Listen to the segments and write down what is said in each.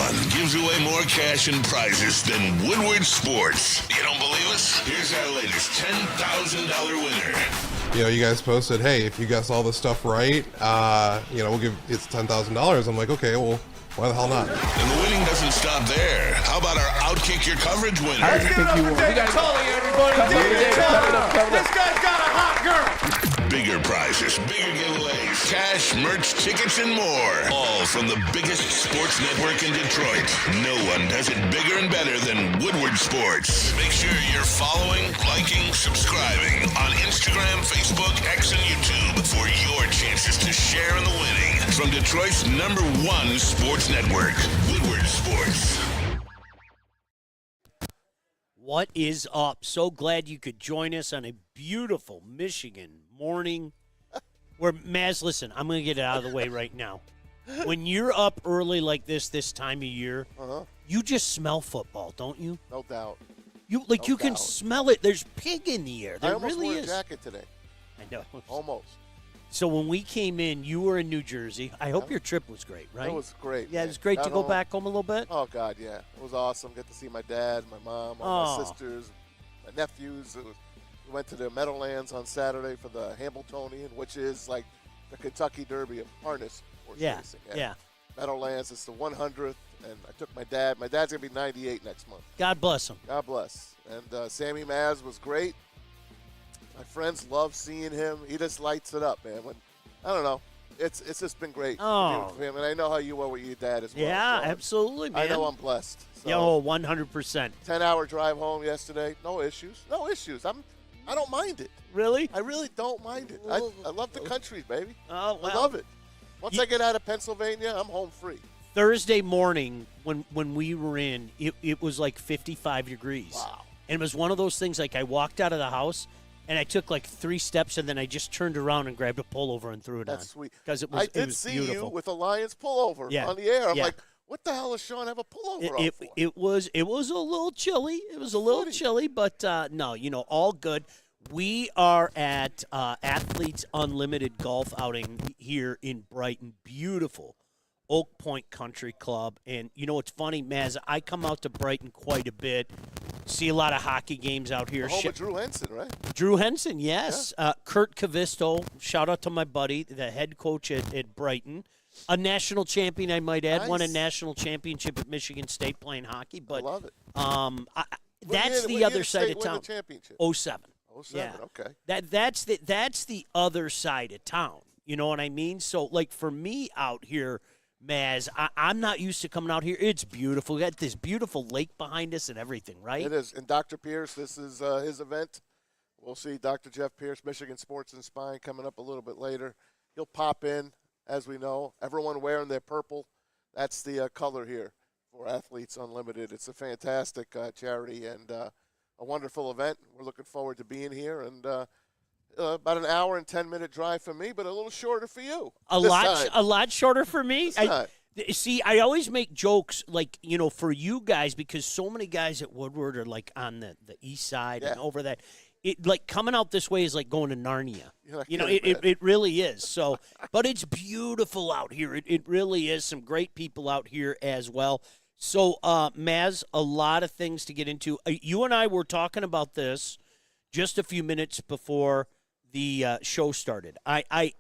fun gives away more cash and prizes than Woodward Sports. You don't believe us? Here's our latest $10,000 winner. You guys posted, hey, if you guess all this stuff right, we'll give it's $10,000. I'm like, okay, well, why the hell not? And the winning doesn't stop there. How about our Outkick Your Coverage winner? Let's give it up for David Tully, everybody. David Tully. This guy's got a hot girl. Bigger prizes, bigger giveaways, cash, merch, tickets, and more. All from the biggest sports network in Detroit. No one does it bigger and better than Woodward Sports. Make sure you're following, liking, subscribing on Instagram, Facebook, X, and YouTube for your chances to share in the winning. From Detroit's #1 sports network, Woodward Sports. What is up? So glad you could join us on a beautiful Michigan morning. Where, Maz, listen, I'm going to get it out of the way right now. When you're up early like this time of year, you just smell football, don't you? No doubt. You can smell it. There's pig in the air. There I almost really wore is. a jacket today. I know. Almost. So when we came in, you were in New Jersey. I hope your trip was great, right? It was great. Yeah, man. it was great Got to go home. back home a little bit. Oh, God, yeah. It was awesome. Get to see my dad, my mom, all my sisters, my nephews. We went to the Meadowlands on Saturday for the Hambletonian, which is like the Kentucky Derby of harness horse racing. Yeah. Meadowlands, it's the 100th, and I took my dad. My dad's going to be 98 next month. God bless him. God bless. And Sammy Maz was great. My friends love seeing him. He just lights it up, man. I don't know. It's just been great for him, and I know how you are with your dad as well. Yeah, so absolutely, man. I know I'm blessed. So, 100%. 10-hour drive home yesterday. No issues. No issues. I don't mind it. Really? I really don't mind it. I love the country, baby. Oh, well. I love it. Once I get out of Pennsylvania, I'm home free. Thursday morning when we were in, it was like 55 degrees. Wow. And it was one of those things like I walked out of the house and I took like 3 steps and then I just turned around and grabbed a pullover and threw it on. That's sweet. Because I did see beautiful. you with a Lions pullover on the air. I'm like, what the hell does Sean have a pullover on for? It was a little chilly. It was a little chilly, but no, all good. We are at Athletes Unlimited Golf Outing here in Brighton. Beautiful Oak Point Country Club. And, it's funny, Maz, I come out to Brighton quite a bit, see a lot of hockey games out here. Home of Drew Henson, right? Drew Henson, yes. Yeah. Kurt Kavisto, shout out to my buddy, the head coach at Brighton. A national champion, I might add. Nice. Won a national championship at Michigan State playing hockey. But I love it. That's the other side of town. 07. 07, okay. That's the other side of town. You know what I mean? So, like, for me out here, Maz, I'm not used to coming out here. It's beautiful. We got this beautiful lake behind us and everything, right? It is. And Dr. Pierce, this is his event. We'll see Dr. Jeff Pierce, Michigan Sports and Spine, coming up a little bit later. He'll pop in, as we know. Everyone wearing their purple. That's the color here for Athletes Unlimited. It's a fantastic charity and a wonderful event. We're looking forward to being here. And about an hour and 10-minute drive for me, but a little shorter for you. A lot shorter for me. See, I always make jokes like, for you guys, because so many guys at Woodward are like on the east side and over that. It like coming out this way is like going to Narnia. It really is. So, but it's beautiful out here. It really is. Some great people out here as well. So, Maz, a lot of things to get into. You and I were talking about this just a few minutes before the show started. I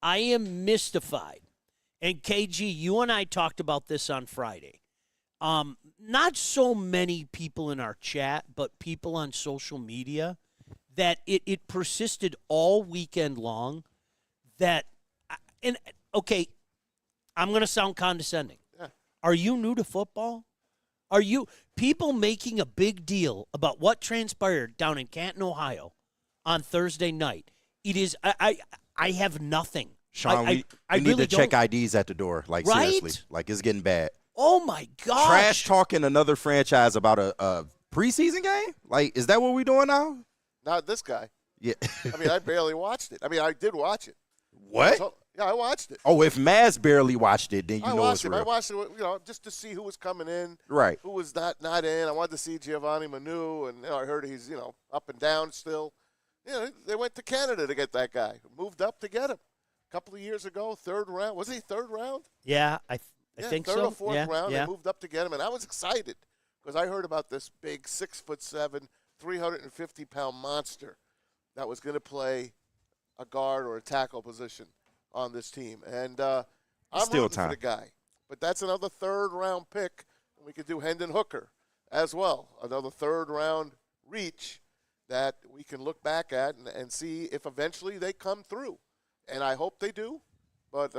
am mystified. And KG, you and I talked about this on Friday. Not so many people in our chat, but people on social media, that it persisted all weekend long. I'm going to sound condescending. Yeah. Are you new to football? Are you people making a big deal about what transpired down in Canton, Ohio on Thursday night? It is I have nothing. Sean, we really need to check IDs at the door. Like, right? Seriously. Like, it's getting bad. Oh, my gosh. Trash talking another franchise about a preseason game? Like, is that what we're doing now? Not this guy. Yeah. I mean, I barely watched it. I mean, I did watch it. What? Yeah, I watched it. Oh, if Maz barely watched it, then you know it's real. I watched it, just to see who was coming in, right? Who was not in. I wanted to see Giovanni Manu, and I heard he's up and down still. They went to Canada to get that guy. Moved up to get him a couple of years ago, third round. Was he third round? Yeah, I think third so. or fourth round. They moved up to get him, and I was excited because I heard about this big 6'7", 350-pound monster that was going to play a guard or a tackle position on this team. And I'm rooting for the guy. But that's another third-round pick. We could do Hendon Hooker as well, another third-round reach that we can look back at and see if eventually they come through. And I hope they do. But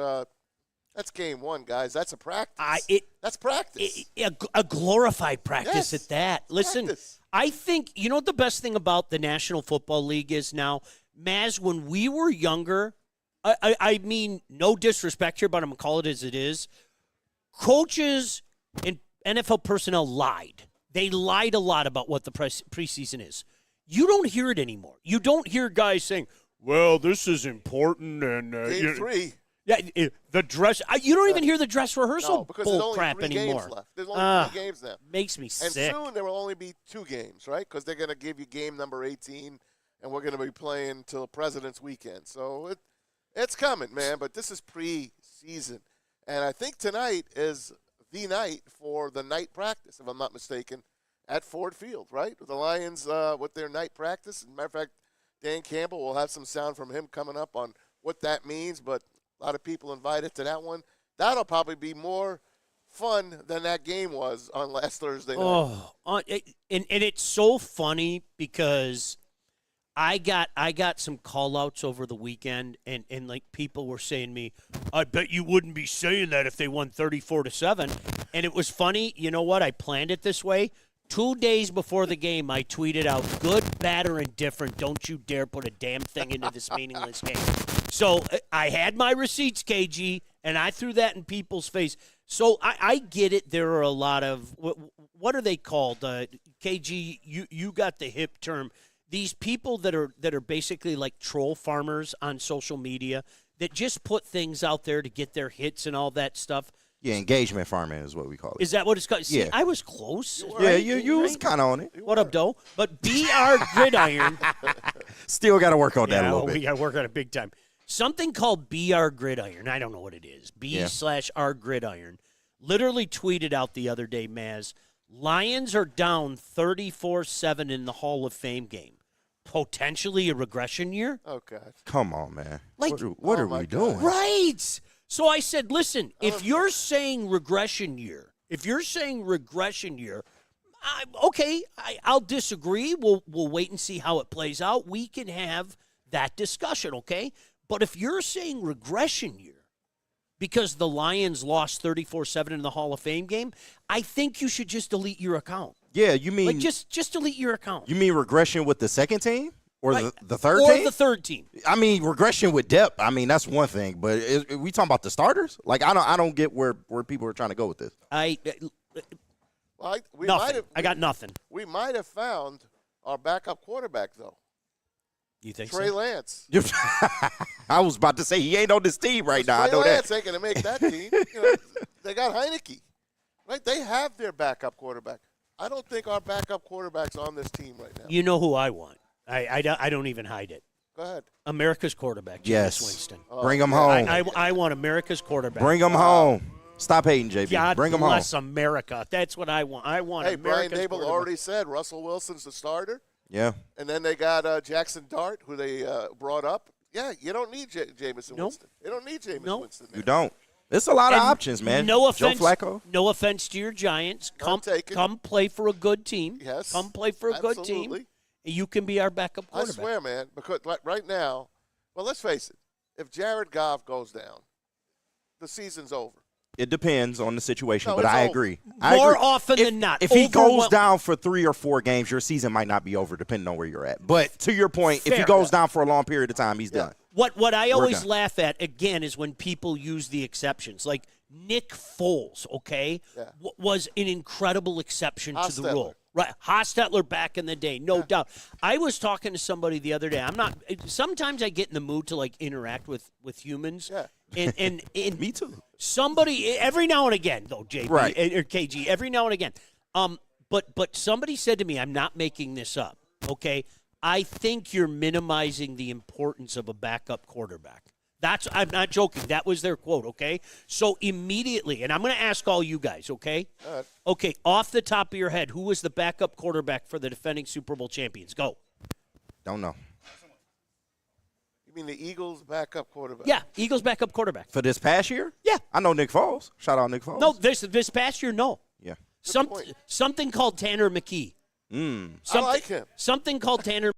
that's game one, guys. That's a practice. That's practice. A glorified practice at that. Listen, practice. I think, you know what the best thing about the National Football League is now? Maz, when we were younger, I mean, no disrespect here, but I'm going to call it as it is. Coaches and NFL personnel lied. They lied a lot about what the preseason is. You don't hear it anymore. You don't hear guys saying, well, this is important. And game 3. Yeah, the dress. You don't even hear the dress rehearsal because there's bull only crap 3 anymore. games left. There's only 3 games now. Makes me and sick. soon there will only be 2 games, right? Because they're going to give you game number 18, and we're going to be playing till President's Weekend. So it's coming, man. But this is preseason. And I think tonight is the night for the night practice, if I'm not mistaken, at Ford Field, right? The Lions with their night practice. As a matter of fact, Dan Campbell will have some sound from him coming up on what that means, but a lot of people invited to that one. That'll probably be more fun than that game was on last Thursday night. And it's so funny because I got some call-outs over the weekend, and like people were saying to me, I bet you wouldn't be saying that if they won 34-7. And it was funny. You know what? I planned it this way. 2 days before the game, I tweeted out, good, bad, or indifferent, don't you dare put a damn thing into this meaningless game. So I had my receipts, KG, and I threw that in people's face. So I get it. There are a lot of, what are they called? KG, you got the hip term. These people that are basically like troll farmers on social media that just put things out there to get their hits and all that stuff. Yeah, engagement farming is what we call it. Is that what it's called? See, Yeah. I was close. Yeah, you was kind of on it. What up, Doe? But BR Gridiron. Still got to work on that a little bit. We got to work on it big time. Something called BR Gridiron. I don't know what it is. B/R Gridiron. Literally tweeted out the other day, Maz, Lions are down 34-7 in the Hall of Fame game. Potentially a regression year? Oh, God. Come on, man. Like- what are we doing? Right. So I said, listen, if you're saying regression year, okay, I'll disagree. We'll wait and see how it plays out. We can have that discussion, okay? But if you're saying regression year because the Lions lost 34-7 in the Hall of Fame game, I think you should just delete your account. Yeah, you mean Like just delete your account. you mean regression with the second team or Right. the third or team? the third team. I mean regression with depth. I mean that's one thing, but we talking about the starters? Like I don't get where people are trying to go with this. Nothing. I got nothing. We might have found our backup quarterback, though. You think Trey so? Lance. I was about to say he ain't on this team right now. I Trey know Lance that. ain't going to make that team. You know, they got Heineke. Right? They have their backup quarterback. I don't think our backup quarterback's on this team right now. You know who I want. I don't even hide it. Go ahead. America's quarterback, Jameis Yes. Winston. Bring him home. I want America's quarterback. Bring him home. Stop hating, JB. God Bring him home. bless America. That's what I want. I want Hey, Brian America's Dable quarterback. already said Russell Wilson's the starter. Yeah. And then they got Jackson Dart, who they brought up. Yeah, you don't need Jameis Nope. Winston. You don't need Jameis Nope. Winston. You don't. It's a lot of And options, man. No offense, Joe Flacco. No offense to your Giants. None taken. Come play for a good team. Yes. Come play for a good Absolutely. team. You can be our backup I quarterback. swear, man, because right now, well, let's face it. If Jared Goff goes down, the season's over. It depends on the situation, No, but it's I over. agree. More often than not. If he goes Overwhelm- down for 3 or 4 games, your season might not be over, depending on where you're at. But to your point, if he Fair. goes down for a long period of time, he's done. What I always done. laugh at, again, is when people use the exceptions. Like Nick Foles, okay, Yeah. was an incredible exception to the Hostetler. rule. Right, Hostetler back in the day, no doubt. I was talking to somebody the other day. Sometimes I get in the mood to like interact with humans. Yeah. And Me too. somebody every now and again, though, JB Right. or KG, every now and again. But somebody said to me, I'm not making this up. Okay, I think you're minimizing the importance of a backup quarterback. I'm not joking. That was their quote, okay? So immediately, and I'm going to ask all you guys, okay? Okay, off the top of your head, who was the backup quarterback for the defending Super Bowl champions? Go. Don't know. You mean the Eagles' backup quarterback? Yeah, Eagles backup quarterback. For this past year? Yeah. I know Nick Foles. Shout out Nick Foles. No, this past year, no. Yeah. Something called Tanner McKee. I like him. Something called Tanner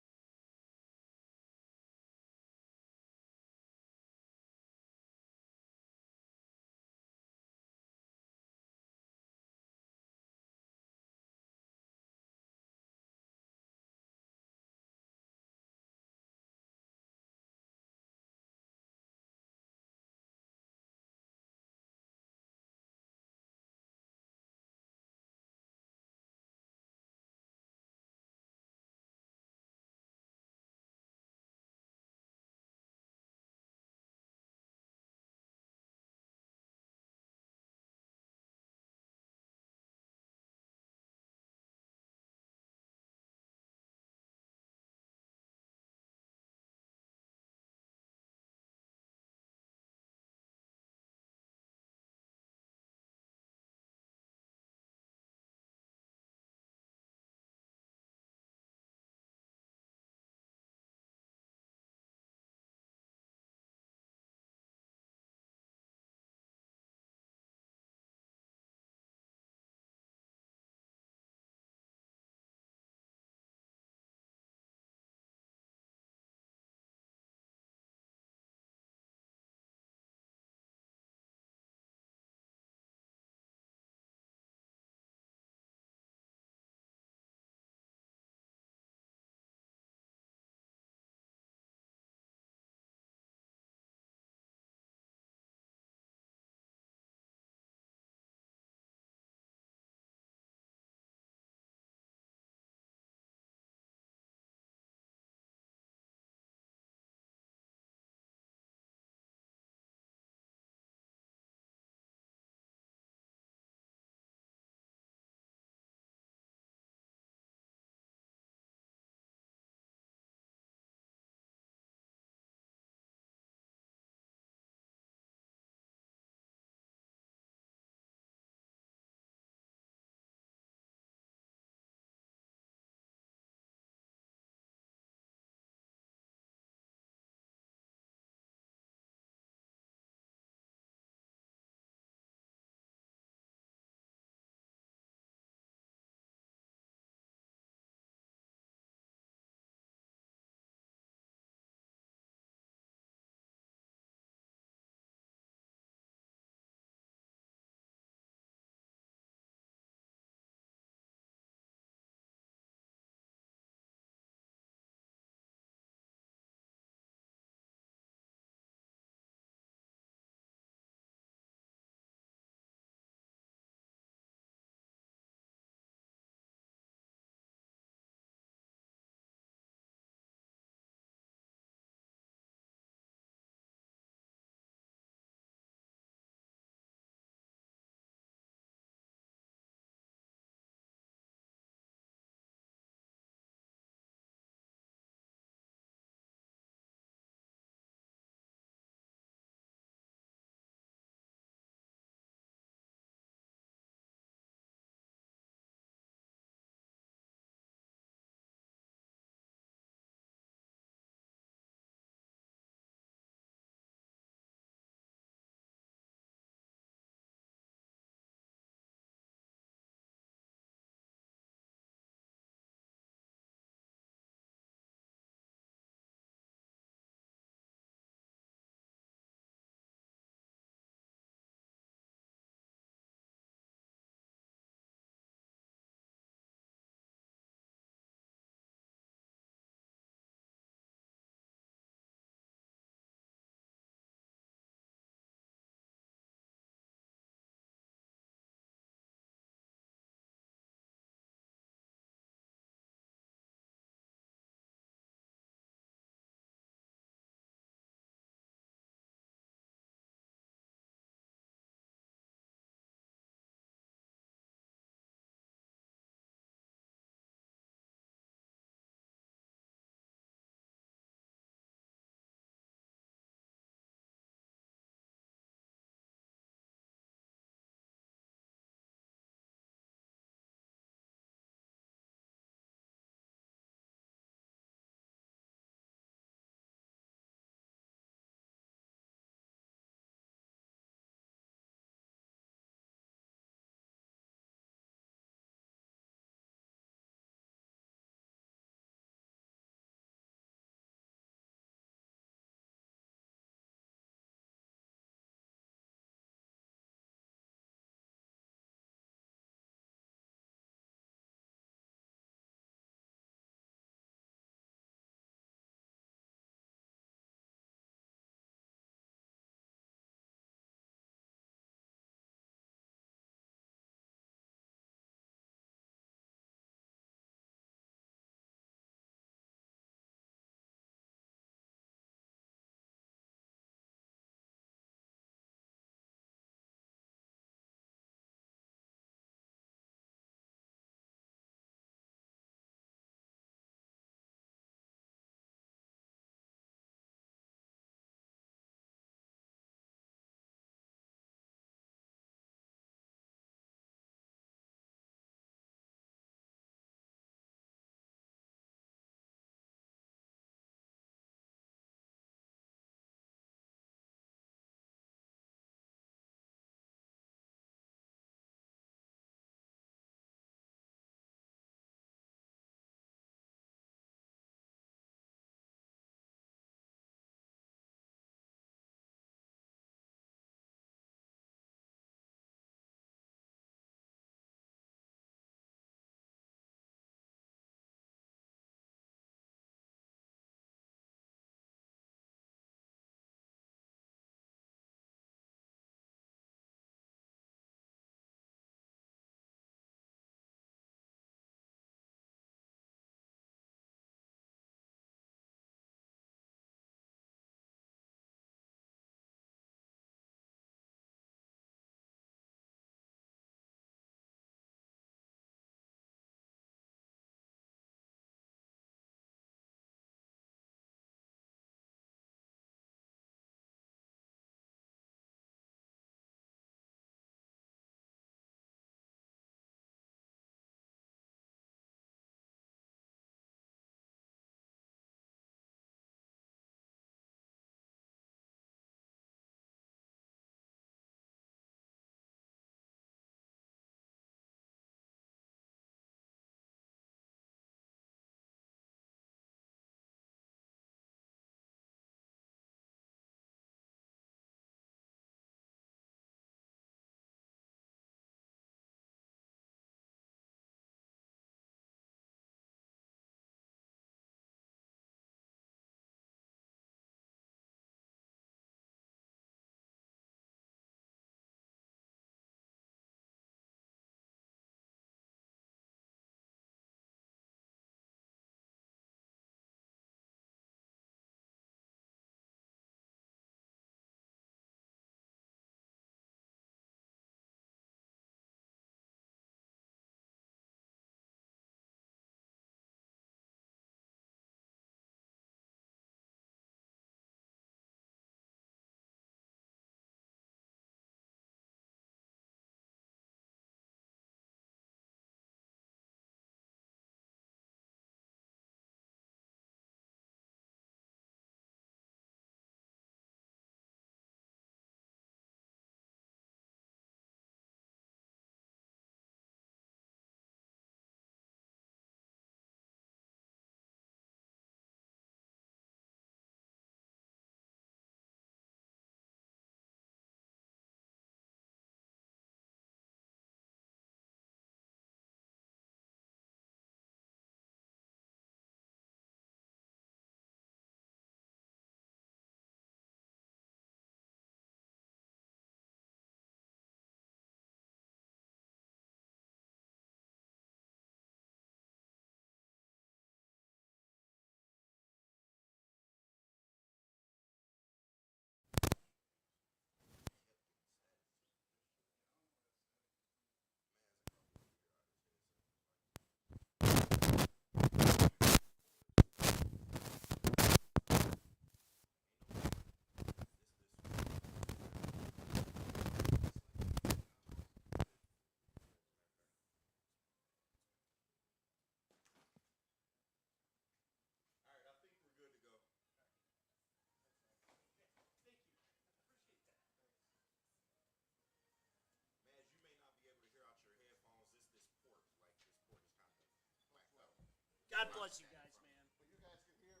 God bless you guys, man.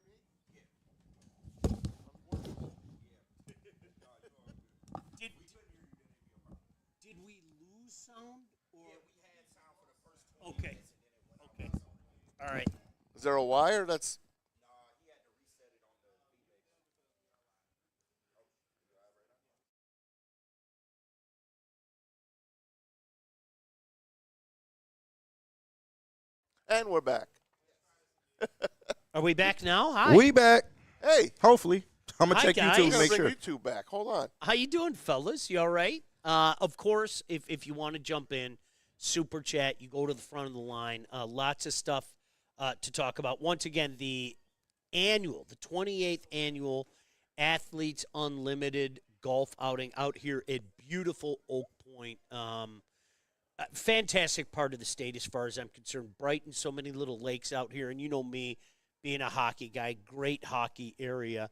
Did we lose sound? Or? Yeah, we had sound for the first 20 minutes. Okay. All right. Is there a wire that's... And we're back. Are we back now? Hi. We back. Hey. Hopefully. I'm going to Hi, check guys. YouTube to Bring make sure. you two back. Hold on. How you doing, fellas? You all right? Of course, if you want to jump in, super chat, you go to the front of the line. Lots of stuff to talk about. Once again, the 28th annual Athletes Unlimited golf outing out here at beautiful Oak Point. Fantastic part of the state as far as I'm concerned. Brighton, so many little lakes out here. And you know me, being a hockey guy, great hockey area.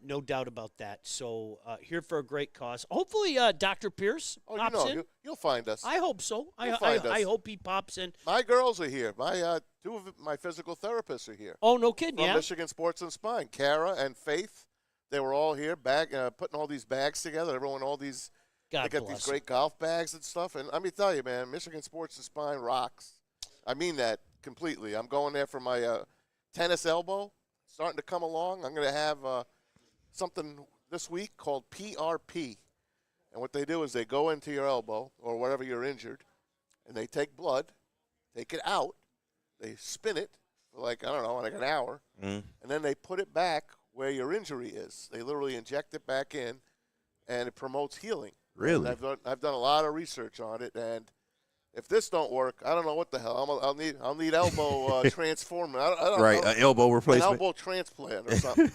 No doubt about that. So here for a great cause. Hopefully Dr. Pierce pops in. You'll find us. I hope so. I hope he pops in. My girls are here. My two of my physical therapists are here. Oh, no kidding, From yeah? Michigan Sports and Spine. Kara and Faith, they were all here, putting all these bags together. Everyone, all these, God they got bless these great golf bags and stuff. And let me tell you, man, Michigan Sports and Spine rocks. I mean that completely. I'm going there for my tennis elbow, starting to come along. I'm going to have something this week called PRP. And what they do is they go into your elbow or wherever you're injured, and they take blood, take it out, they spin it for like an hour, and then they put it back where your injury is. They literally inject it back in, and it promotes healing. Really? And I've done a lot of research on it, and if this don't work, I don't know what the hell. I'll need elbow transformer. I don't Right, know. an elbow replacement. An elbow transplant or something.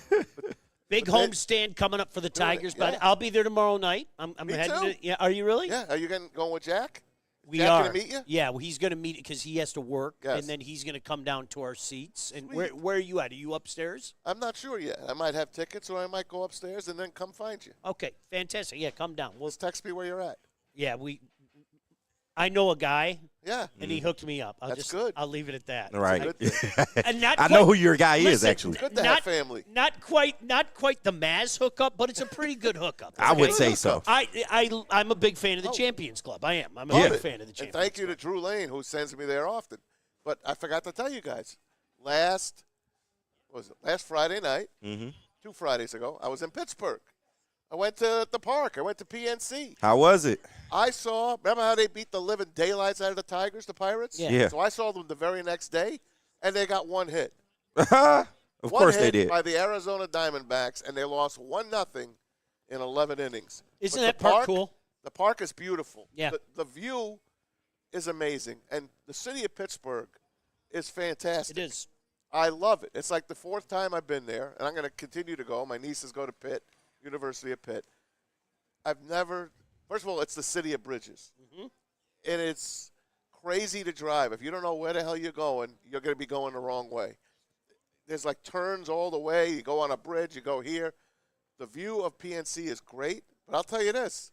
Big homestand coming up for the Tigers, yeah. but I'll be there tomorrow night. I'm Me heading too. Yeah, are you really? Yeah. Are you going with Jack? We Jack are. gonna meet you? Yeah, well, he's going to meet because he has to work, Yes. and then he's going to come down to our seats. And Sweet. where are you at? Are you upstairs? I'm not sure yet. I might have tickets, or I might go upstairs and then come find you. Okay, fantastic. Yeah, come down. Just text me where you're at. Yeah, I know a guy, Yeah. and he hooked me up. That's good. I'll leave it at that. Right. And not I quite- know who your guy is, listen, actually. Good to not, have family. Not quite the Maz hookup, but it's a pretty good hookup. I would okay? say so. I'm a big fan of the Oh. Champions Club. I am. I'm a Love big it. fan of the Champions And thank you Club. to Drew Lane, who sends me there often. But I forgot to tell you guys. Last Friday night, 2 Fridays ago, I was in Pittsburgh. I went to the park. I went to PNC. How was it? Remember how they beat the living daylights out of the Tigers, the Pirates? Yeah. Yeah. So I saw them the very next day, and they got one hit. Of course they hit did. by the Arizona Diamondbacks, and they lost 1-0 in 11 innings. Isn't But that the park cool? The park is beautiful. Yeah. The view is amazing, and the city of Pittsburgh is fantastic. It is. I love it. It's like the 4th time I've been there, and I'm going to continue to go. My nieces go to Pitt, University of Pitt. First of all, it's the city of bridges. And it's crazy to drive. If you don't know where the hell you're going, you're going to be going the wrong way. There's like turns all the way. You go on a bridge, you go here. The view of PNC is great, but I'll tell you this.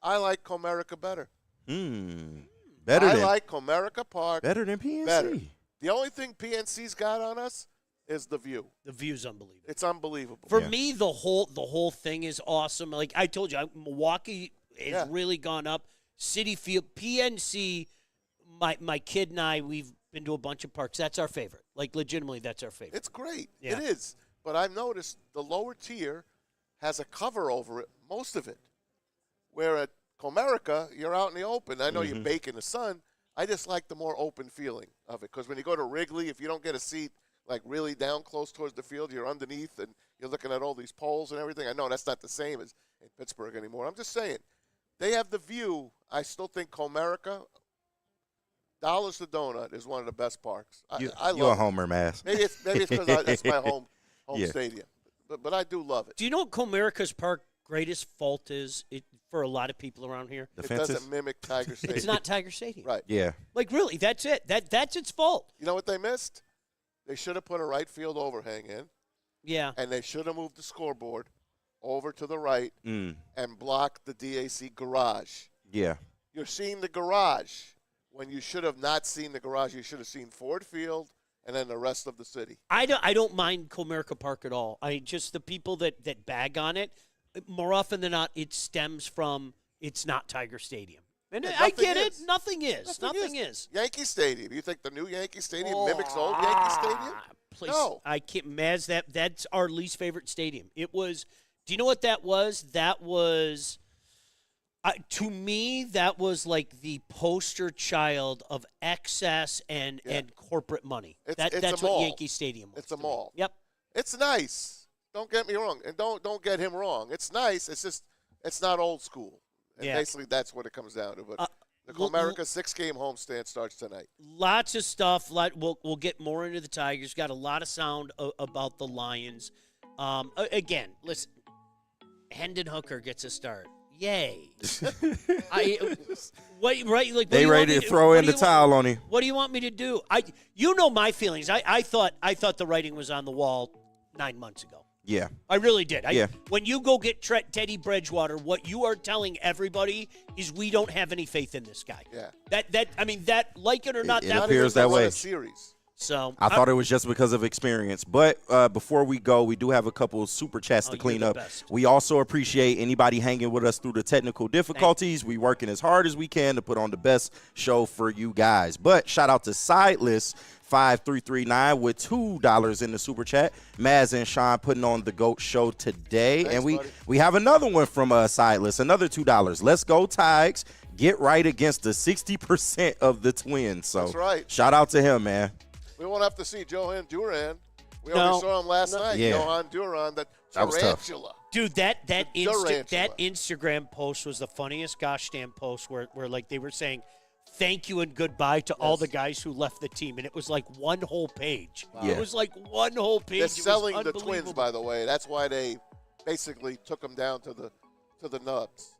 I like Comerica better. Better I than like Comerica Park better than PNC. better. The only thing PNC's got on us is the view. The view's unbelievable. It's unbelievable. For Yeah. me, the whole thing is awesome. Like I told you, Milwaukee has really gone up. City Field, PNC. My kid and I, we've been to a bunch of parks. That's our favorite. Like legitimately, that's our favorite. It's great. Yeah. It is. But I've noticed the lower tier has a cover over it, most of it. Where at Comerica, you're out in the open. I know you bake in the sun. I just like the more open feeling of it. Because when you go to Wrigley, if you don't get a seat like really down close towards the field, you're underneath and you're looking at all these poles and everything. I know that's not the same as in Pittsburgh anymore. I'm just saying. They have the view. I still think Comerica, Dollars to Donut is one of the best parks. I You're love a it. homer, Mass. Maybe it's because it's my home Yeah. stadium. But I do love it. Do you know what Comerica's park greatest fault is for a lot of people around here? The It fences? doesn't mimic Tiger Stadium. It's not Tiger Stadium. Right. Yeah. Like really, that's it. That's its fault. You know what they missed? They should have put a right field overhang in, Yeah. and they should have moved the scoreboard over to the right Mm. and blocked the DAC garage. Yeah. You're seeing the garage when you should have not seen the garage. You should have seen Ford Field and then the rest of the city. I don't mind Comerica Park at all. Just the people that bag on it, more often than not, it stems from it's not Tiger Stadium. And I get it. Nothing is. Yankee Stadium. You think the new Yankee Stadium mimics old Yankee Stadium? Please, no. I can't. Maz, that's our least favorite stadium. It was. Do you know what that was? That was. To me, that was like the poster child of excess and corporate money. That's what Yankee Stadium was. It's a mall. Yep. It's nice. Don't get me wrong, and don't get him wrong. It's nice. It's just it's not old school. And basically that's what it comes down to. But the Comerica 6-game homestand starts tonight. Lots of stuff. We'll get more into the Tigers. Got a lot of sound about the Lions. Again, listen. Hendon Hooker gets a start. Yay! They ready to throw in the towel on him. What do you want me to do? You know my feelings. I thought the writing was on the wall 9 months ago. Yeah, I really did. When you go get Teddy Bridgewater, what you are telling everybody is we don't have any faith in this guy. Yeah. That like it or not, it appears that way. Series. So I thought it was just because of experience. But before we go, we do have a couple of super chats to clean up. We also appreciate anybody hanging with us through the technical difficulties. We working as hard as we can to put on the best show for you guys. But shout out to Sideless 5339 with $2 in the super chat. Maz and Sean putting on the GOAT show today. Thanks, and buddy. we have another one from Sideless, another $2. Let's go Tigers. Get right against the 60% of the Twins. So that's right. Shout out to him, man. We won't have to see Johan Duran. We already saw him last night. Yeah. Johan Duran, that was tough. tarantula. Dude, that Instagram post was the funniest gosh damn post where like they were saying thank you and goodbye to all the guys who left the team, and it was like one whole page. Wow. Yeah. It was like one whole page. They're selling the Twins, by the way. That's why they basically took them down to the nuts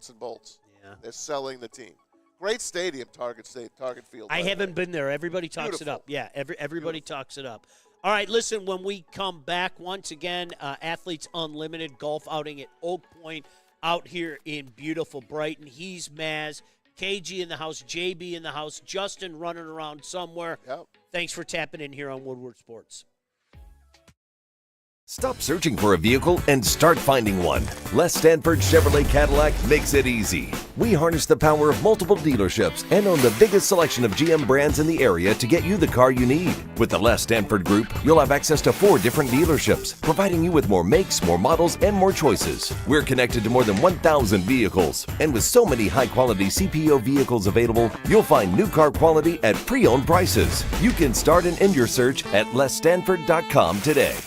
and bolts. Yeah. They're selling the team. Great stadium, Target Field. I haven't been there. Everybody talks it up. Yeah, everybody talks it up. All right, listen, when we come back, once again, Athletes Unlimited golf outing at Oak Point out here in beautiful Brighton. He's Maz, KG in the house, JB in the house, Justin running around somewhere. Yep. Thanks for tapping in here on Woodward Sports. Stop searching for a vehicle and start finding one. Les Stanford Chevrolet Cadillac makes it easy. We harness the power of multiple dealerships and own the biggest selection of GM brands in the area to get you the car you need. With the Les Stanford Group, you'll have access to 4 different dealerships, providing you with more makes, more models, and more choices. We're connected to more than 1,000 vehicles. And with so many high-quality CPO vehicles available, you'll find new car quality at pre-owned prices. You can start and end your search at lesstanford.com today.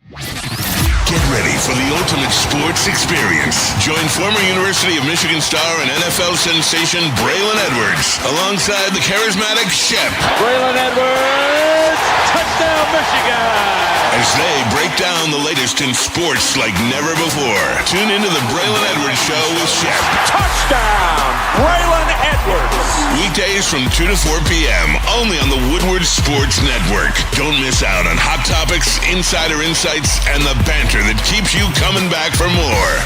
Get ready for the ultimate sports experience. Join former University of Michigan star and NFL sensation Braylon Edwards alongside the charismatic Shep. Braylon Edwards, touchdown Michigan! As they break down the latest in sports like never before. Tune into the Braylon Edwards Show with Shep. Touchdown, Braylon Edwards! Weekdays from 2 to 4 p.m. only on the Woodward Sports Network. Don't miss out on hot topics, insider insights, and the banter that keeps you coming back for more.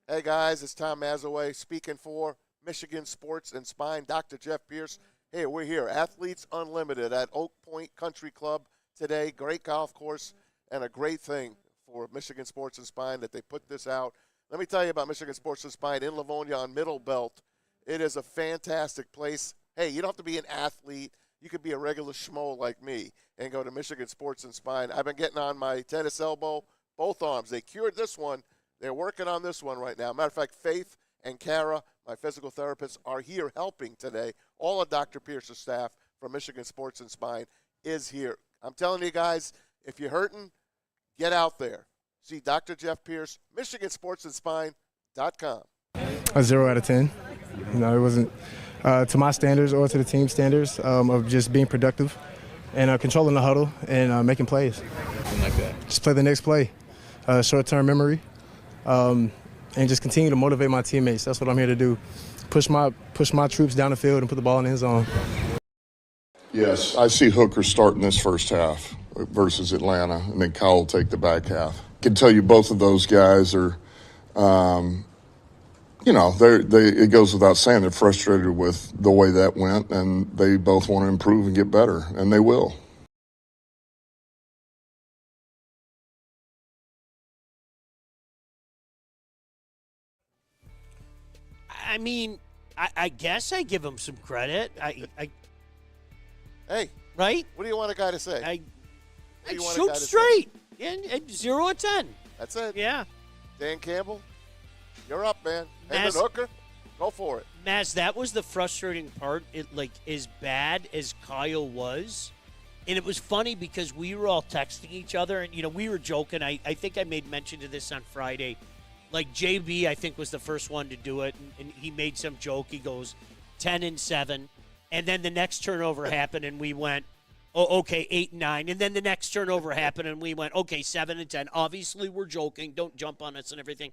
Hey guys, it's Tom Mazaway speaking for Michigan Sports and Spine. Dr. Jeff Pierce. Hey, we're here, Athletes Unlimited at Oak Point Country Club today. Great golf course and a great thing for Michigan Sports and Spine that they put this out. Let me tell you about Michigan Sports and Spine in Livonia on Middle Belt. It is a fantastic place. Hey, you don't have to be an athlete. You could be a regular schmo like me and go to Michigan Sports and Spine. I've been getting on my tennis elbow, both arms. They cured this one. They're working on this one right now. Matter of fact, Faith and Kara, my physical therapist, are here helping today. All of Dr. Pierce's staff from Michigan Sports and Spine is here. I'm telling you guys, if you're hurting, get out there. See Dr. Jeff Pierce, MichiganSportsandSpine.com. A 0 out of 10. You know, it wasn't to my standards or to the team standards of just being productive and controlling the huddle and making plays. Something like that. Just play the next play. Short-term memory. And just continue to motivate my teammates. That's what I'm here to do. Push my troops down the field and put the ball in the end zone. Yes, I see Hooker starting this first half versus Atlanta, and then Kyle will take the back half. I can tell you both of those guys are, it goes without saying they're frustrated with the way that went, and they both want to improve and get better, and they will. I mean, I guess I give him some credit. Hey, right? What do you want a guy to say? I shoot straight and 0 of 10. That's it. Yeah. Dan Campbell, you're up, man. Maz, Hooker, go for it. Maz, that was the frustrating part. As bad as Kyle was, and it was funny because we were all texting each other, and we were joking. I think I made mention to this on Friday. Like JB, I think was the first one to do it, and he made some joke. He goes 10-7, and then the next turnover happened, and we went, oh, okay, 8-9, and then the next turnover happened, and we went, okay, 7-10. Obviously, we're joking. Don't jump on us and everything,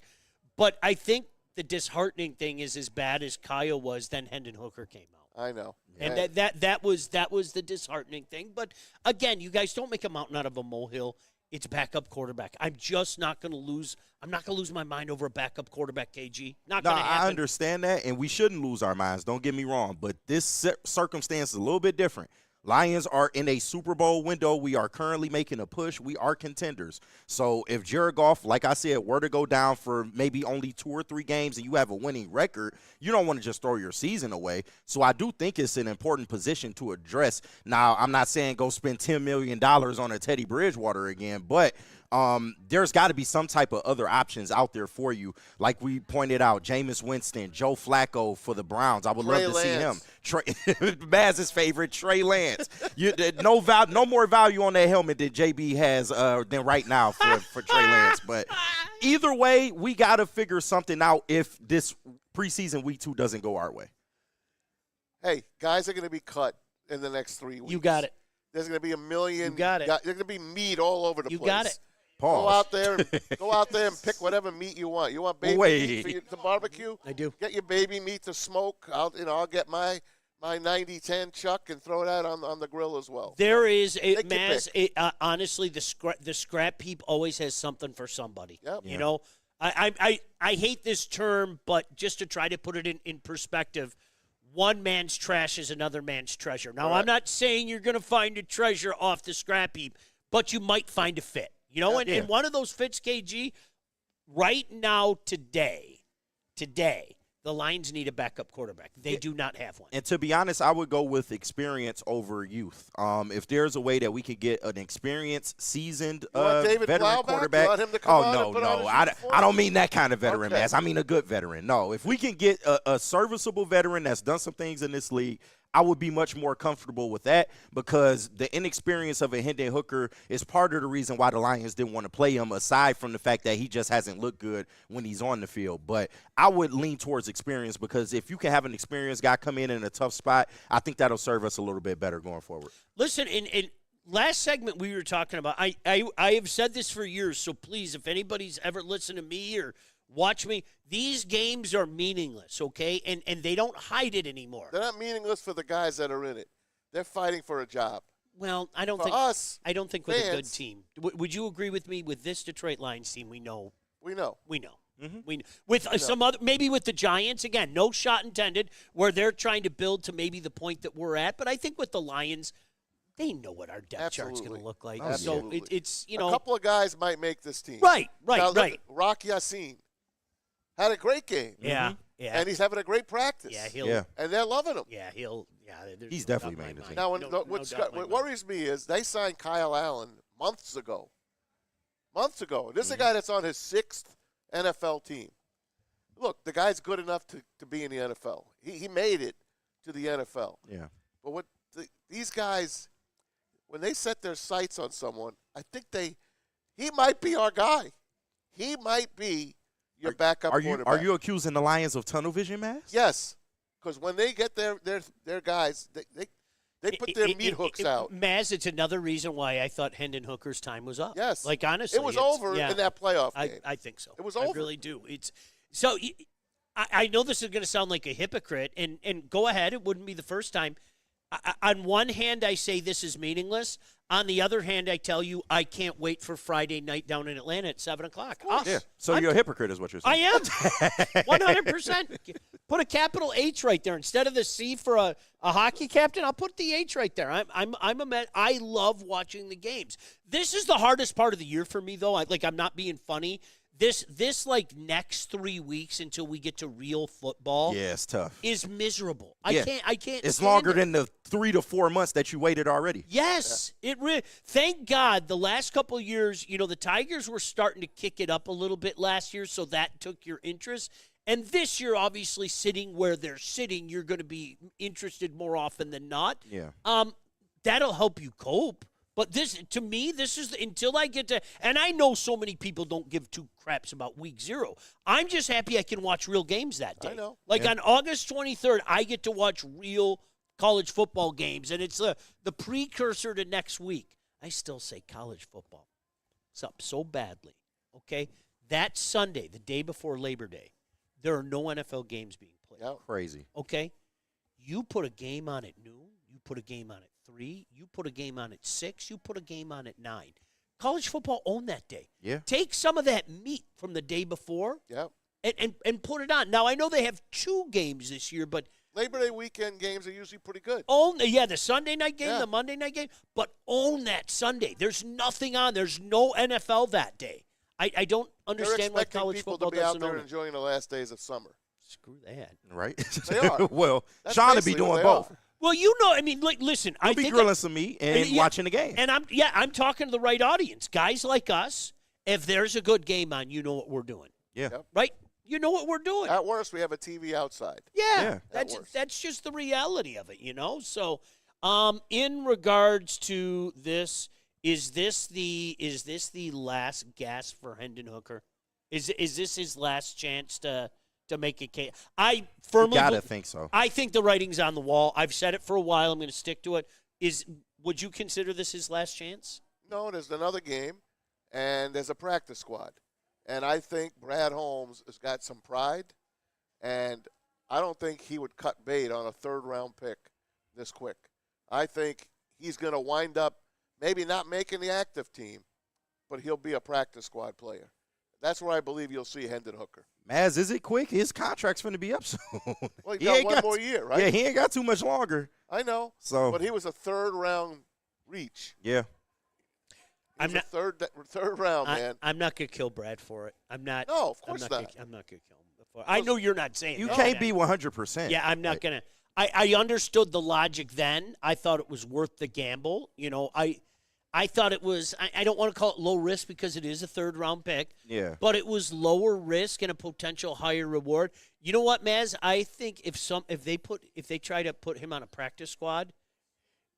but I think the disheartening thing is as bad as Kyle was, then Hendon Hooker came out. I know, and that was the disheartening thing. But again, you guys don't make a mountain out of a molehill. It's backup quarterback. I'm just not going to lose. I'm not going to lose my mind over a backup quarterback, KG. Not going to happen. I understand that, and we shouldn't lose our minds. Don't get me wrong, but this circumstance is a little bit different. Lions are in a Super Bowl window. We are currently making a push. We are contenders. So if Jared Goff, like I said, were to go down for maybe only 2 or 3 games and you have a winning record, you don't want to just throw your season away. So I do think it's an important position to address. Now, I'm not saying go spend $10 million on a Teddy Bridgewater again, but there's got to be some type of other options out there for you. Like we pointed out, Jameis Winston, Joe Flacco for the Browns. I would love to see him. Maz's favorite, Trey Lance. No more value on that helmet than JB has than right now for Trey Lance. But either way, we got to figure something out if this preseason week 2 doesn't go our way. Hey, guys are going to be cut in the next 3 weeks. You got it. There's going to be a million. You got it. There's going to be meat all over the place. You got it. Pause. Go out there and pick whatever meat you want. You want baby meat for the barbecue? I do. Get your baby meat to smoke. I'll get my 90-10 chuck and throw that on the grill as well. There is honestly the scrap heap always has something for somebody. Yep. You know, I hate this term, but just to try to put it in perspective, one man's trash is another man's treasure. Now, I'm not saying you're going to find a treasure off the scrap heap, but you might find a fit. You know, and one of those fits, KG, right now, today, the Lions need a backup quarterback. They do not have one. And to be honest, I would go with experience over youth. If there's a way that we could get an experienced, seasoned veteran quarterback. I don't mean that kind of veteran, Mass. I mean a good veteran. No, if we can get a serviceable veteran that's done some things in this league, I would be much more comfortable with that, because the inexperience of a Hendon Hooker is part of the reason why the Lions didn't want to play him, aside from the fact that he just hasn't looked good when he's on the field. But I would lean towards experience, because if you can have an experienced guy come in a tough spot, I think that'll serve us a little bit better going forward. Listen, in last segment we were talking about, I have said this for years, so please, if anybody's ever listened to me or watch me, these games are meaningless, okay? And they don't hide it anymore. They're not meaningless for the guys that are in it. They're fighting for a job. Well, I don't think with a good team. Would you agree with me with this Detroit Lions team? We know. Mm-hmm. We know. With some other, maybe with the Giants, again, no shot intended, where they're trying to build to maybe the point that we're at. But I think with the Lions, they know what our depth chart's going to look like. Absolutely. So it's, a couple of guys might make this team. Right. Rock Ya-Sin had a great game. Yeah. And he's having a great practice. And they're loving him. He's definitely made the team. Now, what worries me is they signed Kyle Allen months ago. This is a guy that's on his 6th NFL team. look, the guy's good enough to be in the NFL. He made it to the NFL. Yeah. But these guys, when they set their sights on someone, I think he might be our guy. He might be your backup quarterback. Are you accusing the Lions of tunnel vision, Mass? Yes, because when they get their guys, they put their meat hooks out. Maz, it's another reason why I thought Hendon Hooker's time was up. Yes. Like, honestly. It was over in that playoff game. I think so. It was over. I really do. So I know this is going to sound like a hypocrite, and go ahead. It wouldn't be the first time. On one hand, I say this is meaningless. On the other hand, I tell you I can't wait for Friday night down in Atlanta at 7 o'clock. Yeah. So you're a hypocrite is what you're saying. I am. 100%. Put a capital H right there. Instead of the C for a hockey captain, I'll put the H right there. I'm a man. I love watching the games. This is the hardest part of the year for me, though. I'm not being funny. This like next 3 weeks until we get to real football. Yeah, it's tough. Is miserable. Yeah. I can't. It's longer than the 3 to 4 months that you waited already. Yes, thank God the last couple of years, the Tigers were starting to kick it up a little bit last year, so that took your interest. And this year, obviously, sitting where they're sitting, you're going to be interested more often than not. Yeah. That'll help you cope. But to me, this is until I get to, and I know so many people don't give two craps about week 0. I'm just happy I can watch real games that day. I know. On August 23rd, I get to watch real college football games, and it's the precursor to next week. I still say college football. It's up so badly, okay? That Sunday, the day before Labor Day, there are no NFL games being played. Yep. Crazy. Okay? You put a game on at noon. You put a game on at 3. You put a game on at 6. You put a game on at 9. College football owned that day. Yeah. Take some of that meat from the day before Yep. and put it on. Now, I know they have 2 games this year, but Labor Day weekend games are usually pretty good. the Sunday night game, Yeah. the Monday night game, but own that Sunday. There's nothing on. There's no NFL that day. I don't understand why college people football to be out doesn't there own it. enjoying the last days of summer. Screw that. Right? They are. Well, That's Sean to be basically what doing they both. are. Well, listen. I'll I be think grilling some meat and watching the game. And I'm talking to the right audience. Guys like us, if there's a good game on, you know what we're doing. Yeah. Yep. Right? You know what we're doing. At worst, we have a TV outside. Yeah. At worst. That's just the reality of it, So, in regards to this, is this the last gasp for Hendon Hooker? Is this his last chance to make a case? I firmly gotta think so. I think the writing's on the wall. I've said it for a while. I'm going to stick to it. Would you consider this his last chance? No, there's another game, and there's a practice squad. And I think Brad Holmes has got some pride, and I don't think he would cut bait on a third-round pick this quick. I think he's going to wind up maybe not making the active team, but he'll be a practice squad player. That's where I believe you'll see Hendon Hooker. Maz, is it quick? His contract's going to be up soon. Well, he got one more year, right? Yeah, he ain't got too much longer. I know. So, but he was a third-round reach. Yeah. I'm not third round, man. I'm not going to kill Brad for it. I'm not. No, of course I'm not. I'm not going to kill him for it. I know you're not saying You that. can't be 100%. Yeah, I'm not going to. I understood the logic then. I thought it was worth the gamble. I thought it was, I don't want to call it low risk because it is a third-round pick. Yeah. But it was lower risk and a potential higher reward. You know what, Maz? I think if they try to put him on a practice squad,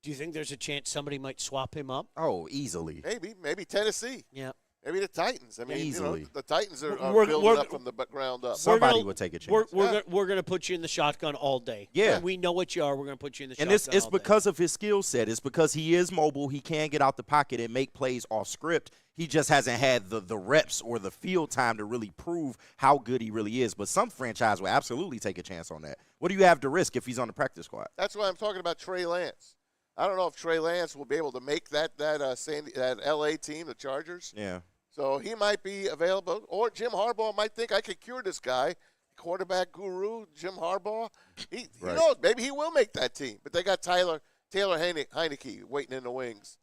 do you think there's a chance somebody might swap him up? Oh, easily. Maybe Tennessee. Yeah. Maybe the Titans. I mean, easily. The Titans are We're building up from the ground up. Somebody would take a chance. We're going to put you in the shotgun all day. Yeah. We know what you are. We're going to put you in the And shotgun it's all day. because of his skill set. It's because he is mobile. He can get out the pocket and make plays off script. He just hasn't had the reps or the field time to really prove how good he really is. But some franchise will absolutely take a chance on that. What do you have to risk if he's on the practice squad? That's why I'm talking about Trey Lance. I don't know if Trey Lance will be able to make that L.A. team, the Chargers. Yeah. So he might be available. Or Jim Harbaugh might think I could cure this guy. Quarterback guru, Jim Harbaugh. He knows. Maybe he will make that team. But they got Taylor Heineke waiting in the wings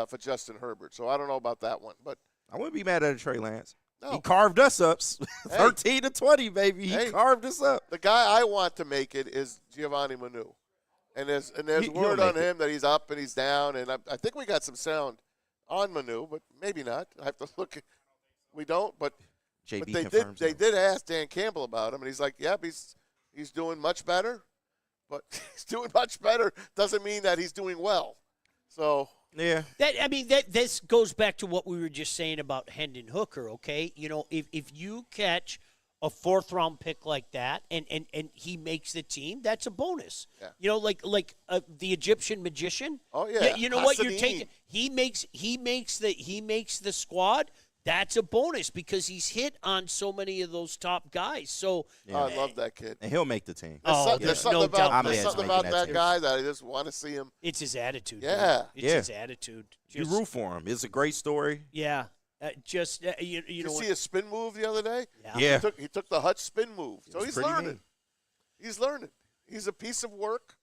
for Justin Herbert. So I don't know about that one. But I wouldn't be mad at Trey Lance. No. He carved us up. 13-20, baby. He carved us up. The guy I want to make it is Giovanni Manu. And there's word on him that he's up and he's down. And I think we got some sound on Manu, but maybe not. I have to look. We don't, but JB But they confirms did. him. They did ask Dan Campbell about him, and he's like, "Yep, he's doing much better." But he's doing much better doesn't mean that he's doing well. So Yeah. This goes back to what we were just saying about Hendon Hooker. Okay, if you catch a 4th-round pick like that, and he makes the team, that's a bonus. Yeah. Like the Egyptian magician. Oh yeah. You know what you're Hassanin. taking? He makes the squad. That's a bonus because he's hit on so many of those top guys. So I love that kid. And he'll make the team. There's something no doubt. about, There's something about making that that guy that I just want to see him. it's his attitude. Yeah. dude. It's Yeah. his attitude. You root for him. It's a great story. Yeah. You You know see what? his spin move the other day? Yeah. He took the Hutch spin move. So was he's pretty learning. neat. He's learning. He's a piece of work,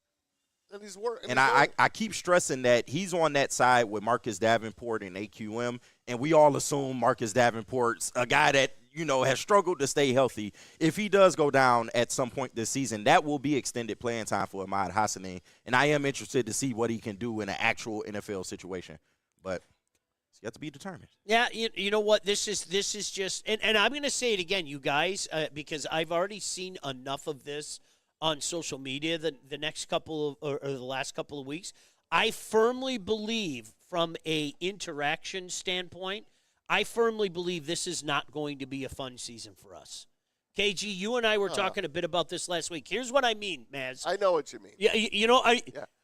and he's working. And I keep stressing that he's on that side with Marcus Davenport and AQM, and we all assume Marcus Davenport's a guy that, has struggled to stay healthy. If he does go down at some point this season, that will be extended playing time for Ahmad Hassanin, and I am interested to see what he can do in an actual NFL situation. But it's yet to be determined. Yeah, you know what? This is just, and I'm going to say it again, you guys, because I've already seen enough of this on social media the next couple of, or the last couple of weeks. I firmly believe, from a interaction standpoint, I firmly believe this is not going to be a fun season for us. KG, you and I were talking a bit about this last week. Here's what I mean, Maz. I know what you mean. Yeah,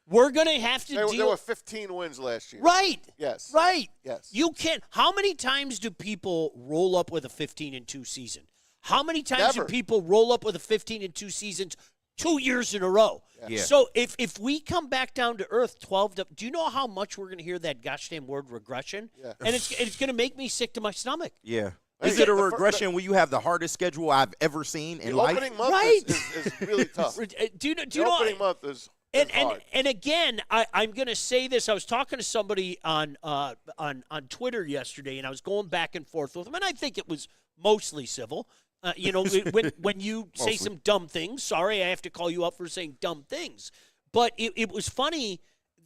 we're going to have to deal. There were 15 wins last year. Right. Yes. Right. Yes. You can't. How many times do people roll up with a 15-2 season? How many times Never. do people roll up with a 15-2 seasons 2 years in a row? Yeah. So if we come back down to earth 12 to, do you know how much we're going to hear that gosh damn word regression? Yeah. And it's going to make me sick to my stomach. Yeah. Hey, Is it a the fir- regression when you have the hardest schedule I've ever seen in The life? opening month Right. is really tough. Do you The know? opening month is hard. And again, I'm going to say this. I was talking to somebody on Twitter yesterday, and I was going back and forth with them, and I think it was mostly civil. When you say some dumb things, sorry, I have to call you up for saying dumb things. But it was funny.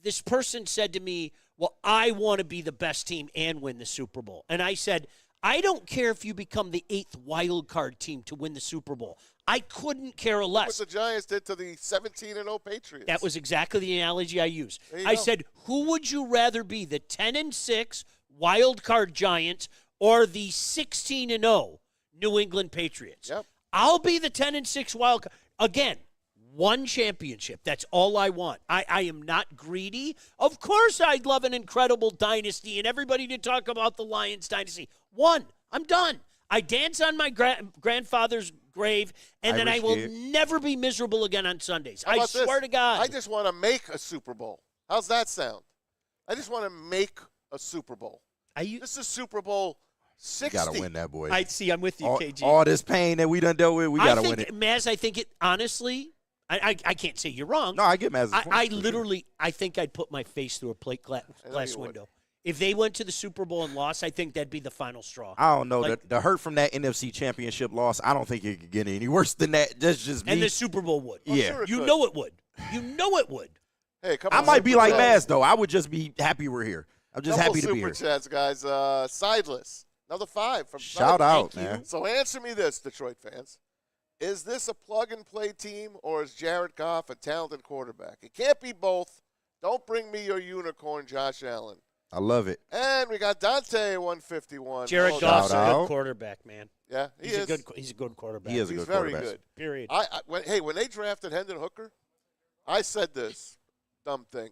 This person said to me, well, I want to be the best team and win the Super Bowl. And I said, I don't care if you become the 8th wild card team to win the Super Bowl. I couldn't care What less. the Giants did to the 17-0 Patriots. That was exactly the analogy I used. There you I go. said, who would you rather be, the 10-6 wild card Giants or the 16-0 New England Patriots? Yep. I'll be the 10-6 wild card. Again, one championship. That's all I want. I am not greedy. Of course I'd love an incredible dynasty and everybody to talk about the Lions dynasty. One. I'm done. I dance on my grandfather's grave, and then I Irish will kid. never be miserable again on Sundays. How I about this? swear to God. I just want to make a Super Bowl. How's that sound? I just want to make a Super Bowl. This is Super Bowl 60. You got to win that, boy. I see. I'm with you, KG. All this pain that we done dealt with, we got to win it. Maz, I think it, honestly, I can't say you're wrong. No, I get Maz's point. I literally, I think I'd put my face through a plate glass you would. window. If they went to the Super Bowl and lost, I think that'd be the final straw. I don't know. Like- the hurt from that NFC Championship loss, I don't think it could get any worse than that. That's just me. And the Super Bowl would. Yeah. Sure it You could. know it would. You know it would. Hey, a couple I might be super like chats. Maz, though. I would just be happy we're here. I'm just Couple happy to be super here. chats, guys. Sideless. Another 5 from Shout Sideless. out, Thank you. man. So answer me this, Detroit fans. Is this a plug-and-play team, or is Jared Goff a talented quarterback? It can't be both. Don't bring me your unicorn, Josh Allen. I love it. And we got Dante 151. Jared Oh, Goff's a Shout good out. quarterback, man. Yeah, He's a good quarterback. He is a He's good very quarterback. good. Period. When they drafted Hendon Hooker, I said this dumb thing.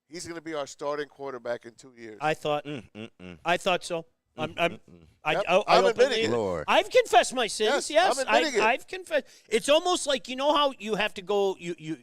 He's going to be our starting quarterback in 2 years. I thought so. Yep, I I'm openly- admitting it. Lord. I've confessed my sins. Yes, Yes, I'm admitting it. I've confessed. It's almost like, you know how you have to go you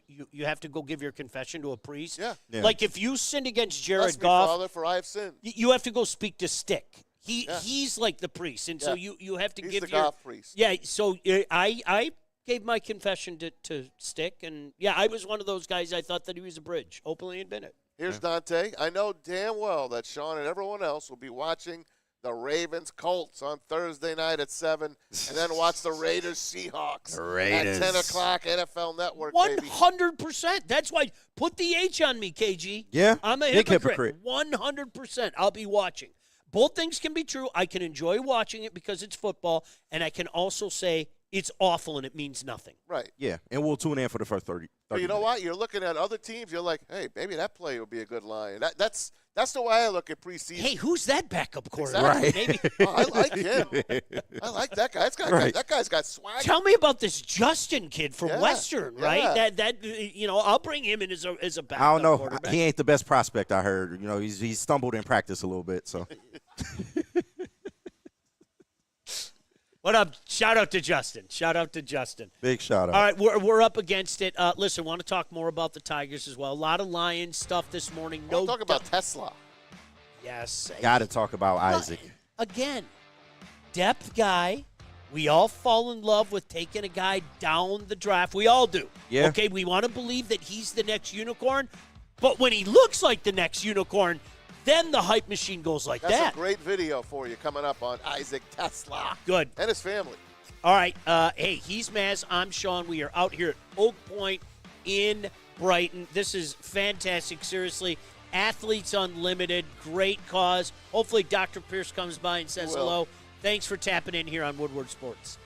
have to go give your confession to a priest. Yeah. Yeah. Like if you sinned against Bless Jared me, Goff, Father, for I have sinned. you have to go speak to Stick. Yeah. He's like the priest, and so Yeah. you have to He's give the your Goff priest. Yeah. So I gave my confession to Stick, and yeah, I was one of those guys. I thought that he was a bridge. Openly admit it. Here's Dante. I know damn well that Sean and everyone else will be watching the Ravens Colts on Thursday night at 7, and then watch the Raiders Seahawks The Raiders. at 10 o'clock NFL Network, baby. 100%. That's why put the H on me, KG. Yeah, I'm a big hypocrite. hypocrite. 100%. I'll be watching. both things can be true. I can enjoy watching it because it's football, and I can also say it's awful and it means nothing. Right. Yeah, and we'll tune in for the first 30 But you know what? You're looking at other teams. You're like, hey, maybe that play would be a good line. That's the way I look at preseason. Hey, who's that backup quarterback? Exactly. Right. Maybe. I like him. I like that guy. That guy's got swag. Tell me about this Justin kid from Yeah, Western, right? yeah. That I'll bring him in as a backup I don't know. quarterback. He ain't the best prospect, I heard. He's stumbled in practice a little bit. So, What up? Shout out to Justin. big shout out. All right, we're up against it. Listen, want to talk more about the Tigers as well. A lot of Lions stuff this morning. No, talk about Tesla. Yes. Got to talk about Isaac. Again, depth guy. We all fall in love with taking a guy down the draft. We all do. Yeah. Okay, we want to believe that he's the next unicorn. But when he looks like the next unicorn, then the hype machine goes like That's that. a great video for you coming up on Isaac Tesla. Good. And his family. All right. Hey, he's Maz. I'm Sean. We are out here at Oak Point in Brighton. This is fantastic. Seriously. Athletes Unlimited. Great cause. Hopefully Dr. Pierce comes by and says hello. Thanks for tapping in here on Woodward Sports.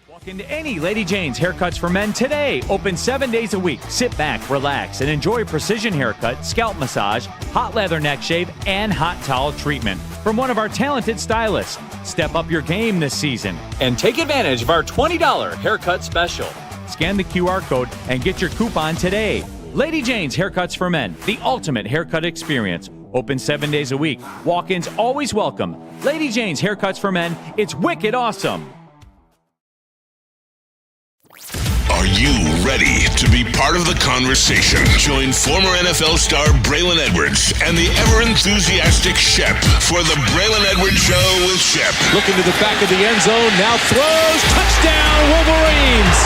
Walk into any Lady Jane's Haircuts for Men today. Open 7 days a week. Sit back, relax, and enjoy precision haircut, scalp massage, hot leather neck shave, and hot towel treatment from one of our talented stylists. Step up your game this season and take advantage of our $20 haircut special. Scan the QR code and get your coupon today. Lady Jane's Haircuts for Men, the ultimate haircut experience. Open 7 days a week. Walk-ins always welcome. Lady Jane's Haircuts for Men. It's wicked awesome. Are you ready to be part of the conversation? Join former NFL star Braylon Edwards and the ever-enthusiastic Shep for the Braylon Edwards Show with Shep. Looking to the back of the end zone, now throws, touchdown, Wolverines!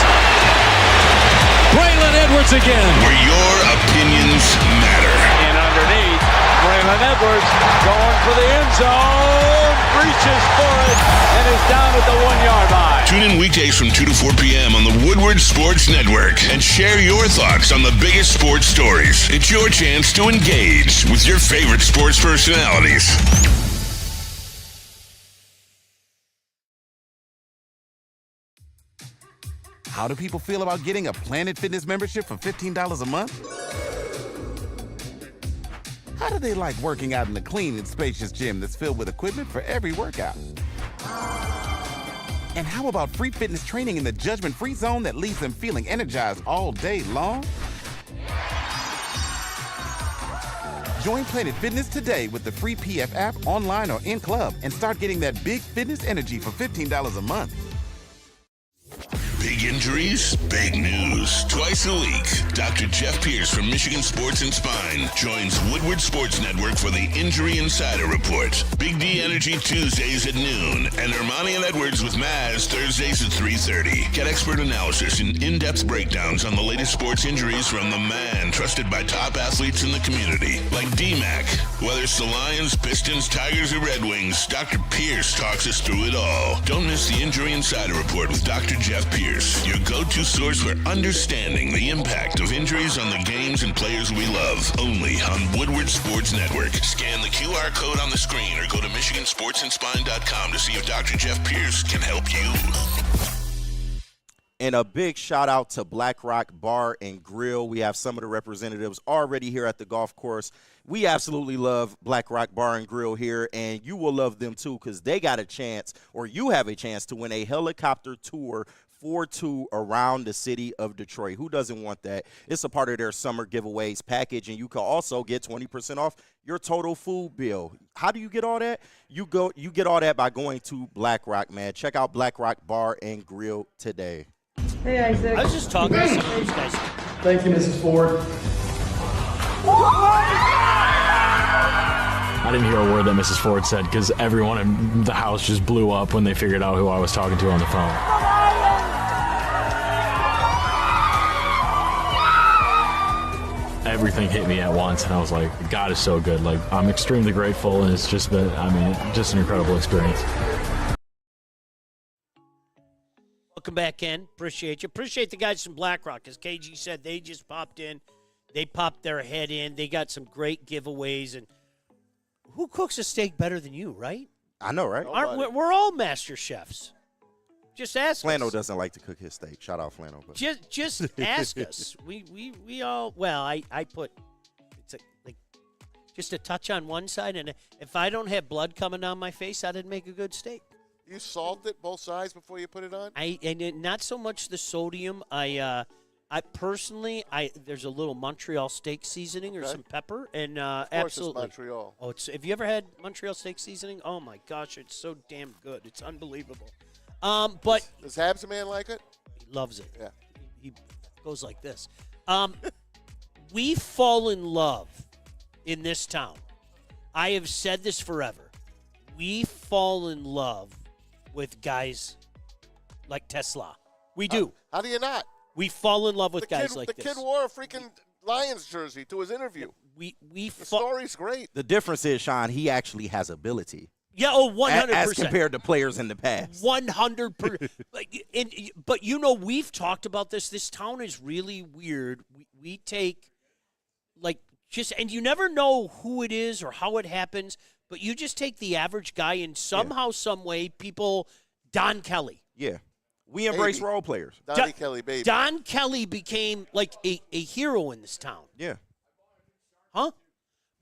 Braylon Edwards again. Where your opinions matter. And underneath, Braylon Edwards going for the end zone, reaches for it, and is down at the 1 yard line. Tune in weekdays from 2 to 4 p.m. on the Woodward Sports Network and share your thoughts on the biggest sports stories. It's your chance to engage with your favorite sports personalities. How do people feel about getting a Planet Fitness membership for $15 a month? How do they like working out in a clean and spacious gym that's filled with equipment for every workout? And how about free fitness training in the judgment-free zone that leaves them feeling energized all day long? Join Planet Fitness today with the free PF app, online or in club, and start getting that big fitness energy for $15 a month. Big injuries, big news. Twice a week, Dr. Jeff Pierce from Michigan Sports and Spine joins Woodward Sports Network for the Injury Insider Report. Big D Energy Tuesdays at noon, and Ermanni and Edwards with Maz Thursdays at 3:30. Get expert analysis and in-depth breakdowns on the latest sports injuries from the man trusted by top athletes in the community, like D-Mac. Whether it's the Lions, Pistons, Tigers, or Red Wings, Dr. Pierce talks us through it all. Don't miss the Injury Insider Report with Dr. Jeff Pierce, your go-to source for understanding the impact of injuries on the games and players we love. Only on Woodward Sports Network. Scan the QR code on the screen or go to MichiganSportsandSpine.com to see if Dr. Jeff Pierce can help you. And a big shout out to Black Rock Bar and Grill. We have some of the representatives already here at the golf course. We absolutely love Black Rock Bar and Grill here, and you will love them too because they got a chance, or you have a chance, to win a helicopter tour for two around the city of Detroit. Who doesn't want that? It's a part of their summer giveaways package, and you can also get 20% off your total food bill. How do you get all that? You get all that by going to Black Rock, man. Check out Black Rock Bar and Grill today. Hey, Isaac. I was just talking to some of those guys. Thank you, Mrs. Ford. I didn't hear a word that Mrs. Ford said because everyone in the house just blew up when they figured out who I was talking to on the phone. Everything hit me at once, and I was like, God is so good. Like, I'm extremely grateful, and it's just been, just an incredible experience. Welcome back in. Appreciate you. Appreciate the guys from BlackRock. As KG said, they just popped in. They popped their head in. They got some great giveaways. And Who cooks a steak better than you, right? I know, right? We're all master chefs. Just ask Flano us. doesn't like to cook his steak. Shout out Flano. But. Just ask us. We all, well, I put, it's like just a touch on one side, and if I don't have blood coming down my face, I didn't make a good steak. You salt it both sides before you put it on? Not so much the sodium. I personally, there's a little Montreal steak seasoning or some pepper, and of course absolutely. It's Montreal. Oh, have you ever had Montreal steak seasoning? Oh my gosh, it's so damn good. It's unbelievable. But does Habs man like it? He loves it. Yeah. He goes like this. We fall in love in this town. I have said this forever. We fall in love with guys like Tesla. We do. How do you not? We fall in love with guys like this. The kid wore a freaking Lions jersey to his interview. The story's great. The difference is, Sean, he actually has ability. Yeah, 100%. As compared to players in the past. 100%. But, we've talked about this. This town is really weird. We take, and you never know who it is or how it happens, but you just take the average guy and somehow, some way, Don Kelly. Yeah. We embrace role players. Donnie Kelly, baby. Don Kelly became like a hero in this town. Yeah. Huh?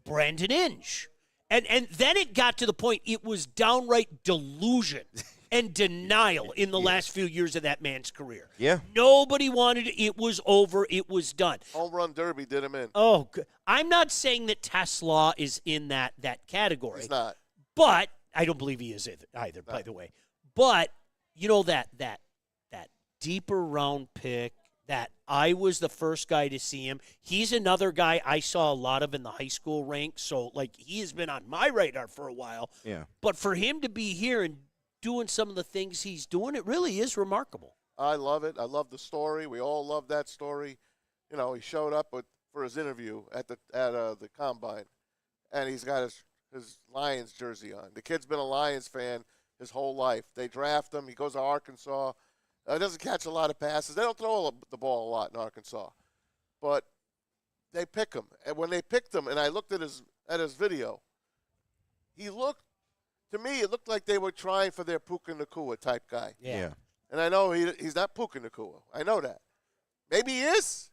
Brandon Inge. And then it got to the point it was downright delusion and denial in the last few years of that man's career. Yeah. Nobody wanted it. It was over. It was done. Home run derby did him in. Oh, I'm not saying that Tesla is in that category. He's not. But I don't believe he is either, by the way. But, that deeper round pick, that I was the first guy to see him. He's another guy I saw a lot of in the high school ranks. So, he has been on my radar for a while. Yeah. But for him to be here and doing some of the things he's doing, it really is remarkable. I love it. I love the story. We all love that story. He showed up for his interview at the combine, and he's got his Lions jersey on. The kid's been a Lions fan his whole life. They draft him. He goes to Arkansas. Doesn't catch a lot of passes. They don't throw the ball a lot in Arkansas, but they pick him. And when they picked him, and I looked at his video, it looked like they were trying for their Puka Nacua type guy. Yeah. And I know he's not Puka Nacua. I know that. Maybe he is.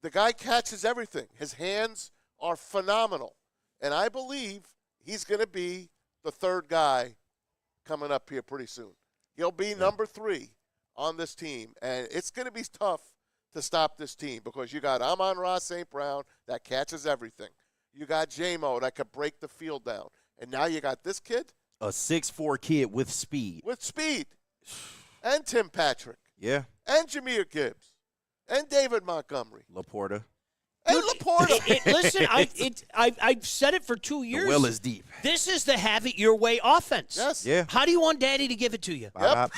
The guy catches everything. His hands are phenomenal. And I believe he's going to be the third guy coming up here pretty soon. He'll be number 3 on this team. And it's going to be tough to stop this team because you got Amon-Ra St. Brown that catches everything. You got J-Mo that could break the field down. And now you got this kid. A 6'4" kid with speed. And Tim Patrick. Yeah. And Jahmyr Gibbs. And David Montgomery. Laporta. And Laporta. Listen, I've said it for 2 years. The well is deep. This is the have it your way offense. Yes. Yeah. How do you want Daddy to give it to you? Yep.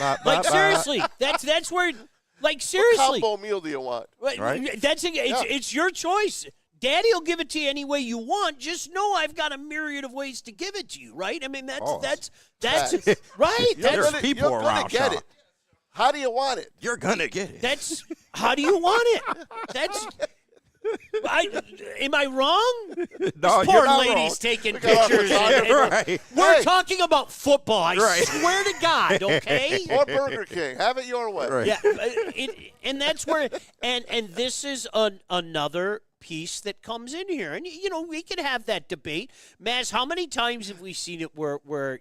Seriously, that's where, seriously. What combo meal do you want? Right. It's your choice. Daddy will give it to you any way you want. Just know I've got a myriad of ways to give it to you, right? I mean, that's right. There's people you're around, gonna get Sean. it. How do you want it? You're gonna get it. That's how do you want it? Am I wrong? No, poor you're not lady's wrong. taking We got our pictures. photographer. Right. We're talking about football. I Right. swear to God, okay? Or Burger King. Have it your way. Right. Yeah, and that's where and this is another piece that comes in here. And we could have that debate. Maz, how many times have we seen it where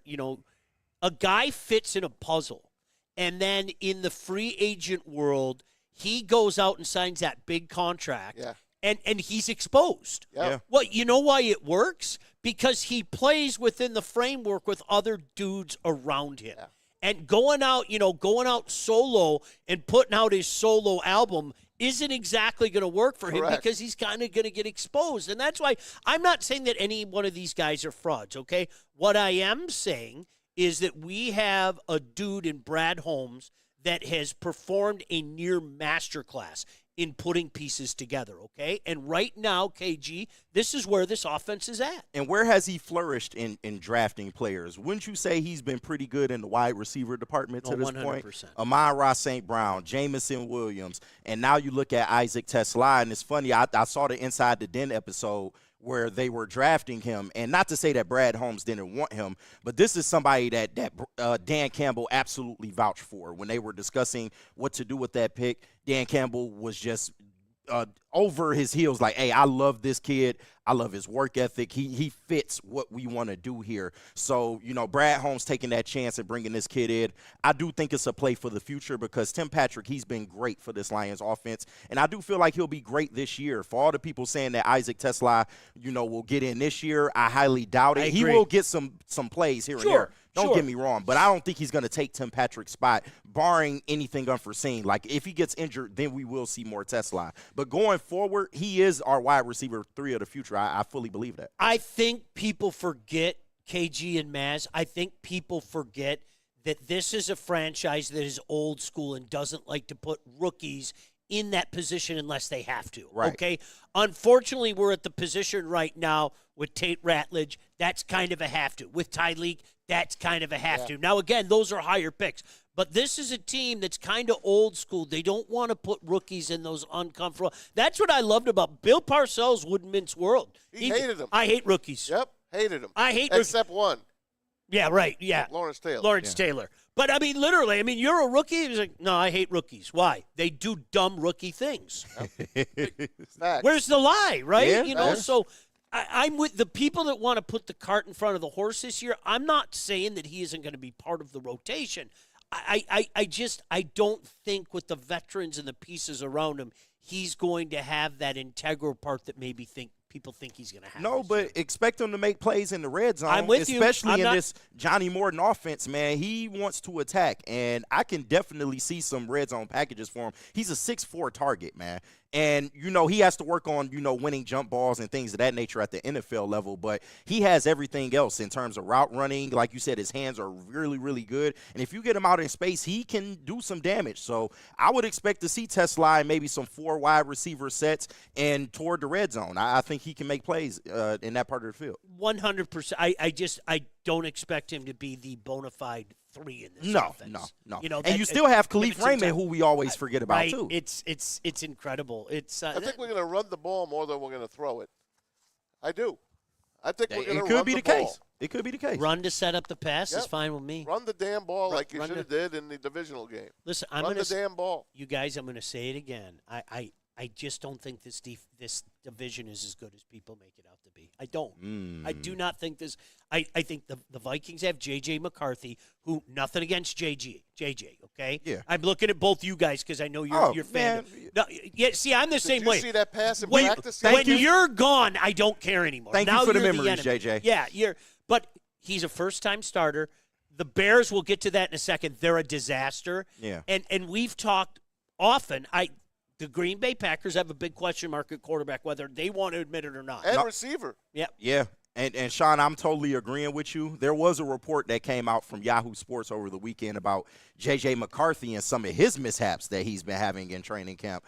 a guy fits in a puzzle and then in the free agent world he goes out and signs that big contract. Yeah. And he's exposed. Yeah. Well, you know why it works? Because he plays within the framework with other dudes around him. Yeah. And going out solo and putting out his solo album isn't exactly going to work for him because he's kind of going to get exposed. And that's why I'm not saying that any one of these guys are frauds, okay? What I am saying is that we have a dude in Brad Holmes that has performed a near masterclass in putting pieces together, okay? And right now, KG, this is where this offense is at. And where has he flourished in drafting players? Wouldn't you say he's been pretty good in the wide receiver department to this 100%. point? Amon-Ra St. Brown, Jamison Williams, and now you look at Isaac Tesla, and it's funny, I saw the Inside the Den episode where they were drafting him. And not to say that Brad Holmes didn't want him, but this is somebody that Dan Campbell absolutely vouched for. When they were discussing what to do with that pick, Dan Campbell was just over his heels like, hey, I love this kid. I love his work ethic. He fits what we want to do here. So, Brad Holmes taking that chance and bringing this kid in, I do think it's a play for the future because Tim Patrick, he's been great for this Lions offense. And I do feel like he'll be great this year. For all the people saying that Isaac Tesla, will get in this year, I highly doubt it. He will get some plays here and there. Don't get me wrong, but I don't think he's going to take Tim Patrick's spot, barring anything unforeseen. Like, if he gets injured, then we will see more Tesla. But going forward, he is our wide receiver 3 of the future. I fully believe that. I think people forget, KG and Maz, I think people forget that this is a franchise that is old school and doesn't like to put rookies in that position unless they have to. Right. Okay? Unfortunately, we're at the position right now with Tate Ratledge. That's kind of a have to. With Tyleek, that's kind of a have to. Now, again, those are higher picks. But this is a team that's kind of old school. They don't want to put rookies in those uncomfortable. That's what I loved about Bill Parcells wouldn't mince world. He hated them. I hate rookies. Yep, hated them. I hate except one. Yeah, right. Yeah. Lawrence Taylor. Lawrence Taylor. But, I mean, literally, you're a rookie. He's like, no, I hate rookies. Why? They do dumb rookie things. Facts. Where's the lie, right? Yeah, So I'm with the people that want to put the cart in front of the horse this year. I'm not saying that he isn't going to be part of the rotation. I don't think with the veterans and the pieces around him, he's going to have that integral part that maybe people think he's going to have. No, but expect him to make plays in the red zone. I'm with you. Especially in this Johnny Morton offense, man. He wants to attack, and I can definitely see some red zone packages for him. He's a 6'4" target, man. And, he has to work on, winning jump balls and things of that nature at the NFL level. But he has everything else in terms of route running. Like you said, his hands are really, really good. And if you get him out in space, he can do some damage. So I would expect to see Tesla and maybe some 4 wide receiver sets and toward the red zone. I think he can make plays in that part of the field. 100%. I don't expect him to be the bona fide 3 in this offense. No. And you still have Khalif Raymond, who we always forget about, right. too. It's incredible. I think we're going to run the ball more than we're going to throw it. I do. I think we're going to run the ball. It could be the case. Run to set up the pass is fine with me. Run the damn ball like you should have did in the divisional game. Listen, run the damn ball. You guys, I'm going to say it again. I just don't think this division is as good as people make it out to be. I don't. I do not think this. I think the Vikings have J.J. McCarthy, who, nothing against J.J., okay? Yeah. I'm looking at both you guys because I know you're fan. No, yeah, see, I'm the same way. Did you see that pass in practice? When you're gone, I don't care anymore. Thank you for the memories, J.J. Yeah, but he's a first-time starter. The Bears, we'll get to that in a second. They're a disaster. Yeah. And we've talked often. The Green Bay Packers have a big question mark at quarterback, whether they want to admit it or not. And receiver. Yep. Yeah. And Sean, I'm totally agreeing with you. There was a report that came out from Yahoo Sports over the weekend about J.J. McCarthy and some of his mishaps that he's been having in training camp.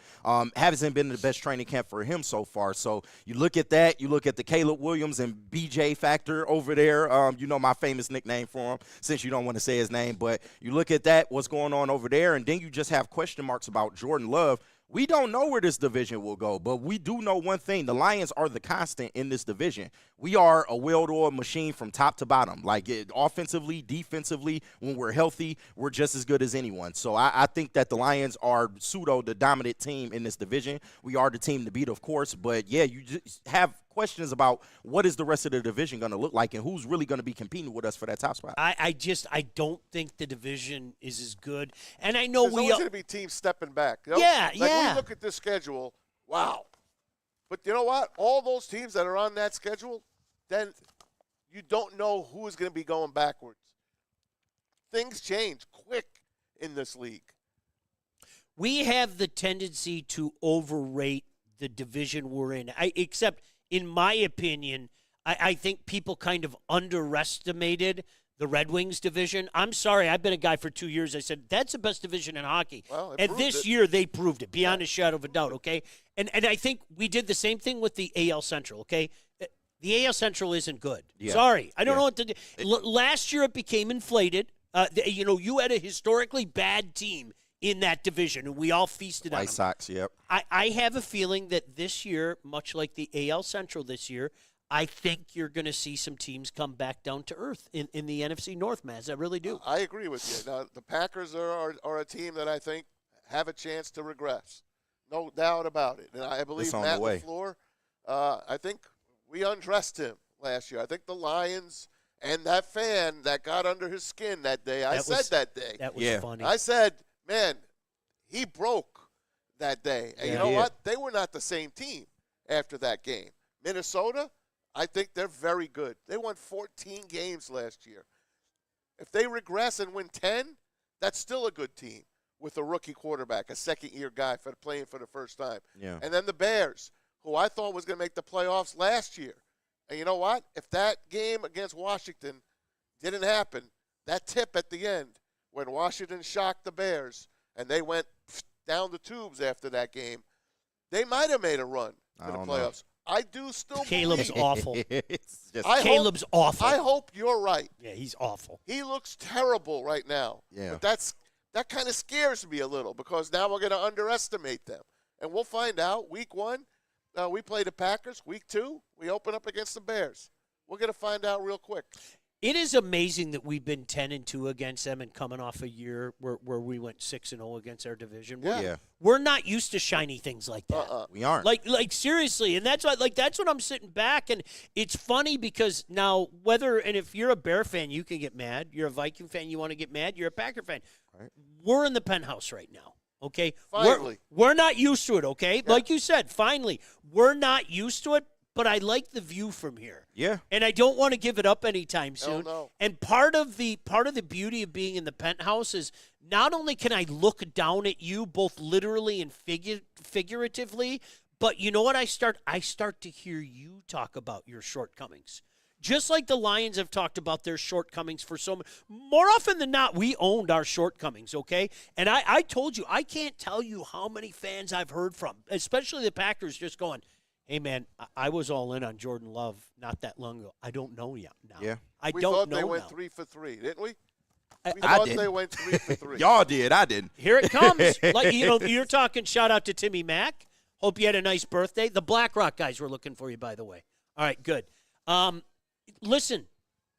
Hasn't been the best training camp for him so far. So you look at that. You look at the Caleb Williams and B.J. factor over there. My famous nickname for him, since you don't want to say his name. But you look at that, what's going on over there, and then you just have question marks about Jordan Love. We don't know where this division will go, but we do know one thing. The Lions are the constant in this division. We are a well-oiled machine from top to bottom. Offensively, defensively, when we're healthy, we're just as good as anyone. So I think that the Lions are the dominant team in this division. We are the team to beat, of course. But, yeah, you just have questions about what is the rest of the division going to look like and who's really going to be competing with us for that top spot. I don't think the division is as good. And I know There's always going to be teams stepping back. Yeah. We look at this schedule, wow. But you know what? All those teams that are on that schedule, then you don't know who is going to be going backwards. Things change quick in this league. We have the tendency to overrate the division we're in. Except, in my opinion, I think people kind of underestimated the Red Wings division. I'm sorry, I've been a guy for 2 years. I said, that's the best division in hockey. Well, and this year, they proved it, beyond a shadow of a doubt, okay? And I think we did the same thing with the AL Central, okay? The AL Central isn't good. Yeah. Sorry. I don't know what to do. Last year, it became inflated. You had a historically bad team in that division, and we all feasted on them. White Sox, yep. I have a feeling that this year, much like the AL Central this year, I think you're going to see some teams come back down to earth in the NFC North, Maz. I really do. I agree with you. Now, the Packers are a team that I think have a chance to regress. No doubt about it. And I believe Matt LaFleur, I think we undressed him last year. I think the Lions and that fan that got under his skin that day, I said that day. That was funny. I said, man, he broke that day. And you know what? They were not the same team after that game. Minnesota, I think they're very good. They won 14 games last year. If they regress and win 10, that's still a good team with a rookie quarterback, a second-year guy playing for the first time. Yeah. And then the Bears, who I thought was going to make the playoffs last year. And you know what? If that game against Washington didn't happen, that tip at the end when Washington shocked the Bears and they went down the tubes after that game, they might have made a run to the playoffs. I do still Caleb's believe. awful. Caleb's awful. I hope you're right. Yeah, he's awful. He looks terrible right now. Yeah. But that kind of scares me a little because now we're going to underestimate them. And we'll find out. Week 1, we play the Packers. Week 2, we open up against the Bears. We're going to find out real quick. It is amazing that we've been 10-2 against them and coming off a year where we went 6-0 against our division. We're not used to shiny things like that. We aren't. Like seriously, and that's what I'm sitting back, and it's funny because now if you're a Bear fan, you can get mad. You're a Viking fan, you want to get mad. You're a Packer fan. Right. We're in the penthouse right now. Okay, finally, we're not used to it. Okay, like you said, finally, we're not used to it. But I like the view from here. Yeah. And I don't want to give it up anytime soon. No. And part of the beauty of being in the penthouse is not only can I look down at you both literally and figuratively, but you know what I start to hear you talk about your shortcomings. Just like the Lions have talked about their shortcomings for so much. More often than not, we owned our shortcomings, okay? And I told you, I can't tell you how many fans I've heard from, especially the Packers, just going, hey, man, I was all in on Jordan Love not that long ago. I don't know yet now. Yeah. We thought they went 3 for 3, didn't we? We I thought did. they went 3 for 3. Y'all did. I didn't. Here it comes. You're talking shout out to Timmy Mack. Hope you had a nice birthday. The BlackRock guys were looking for you, by the way. All right, good. Listen,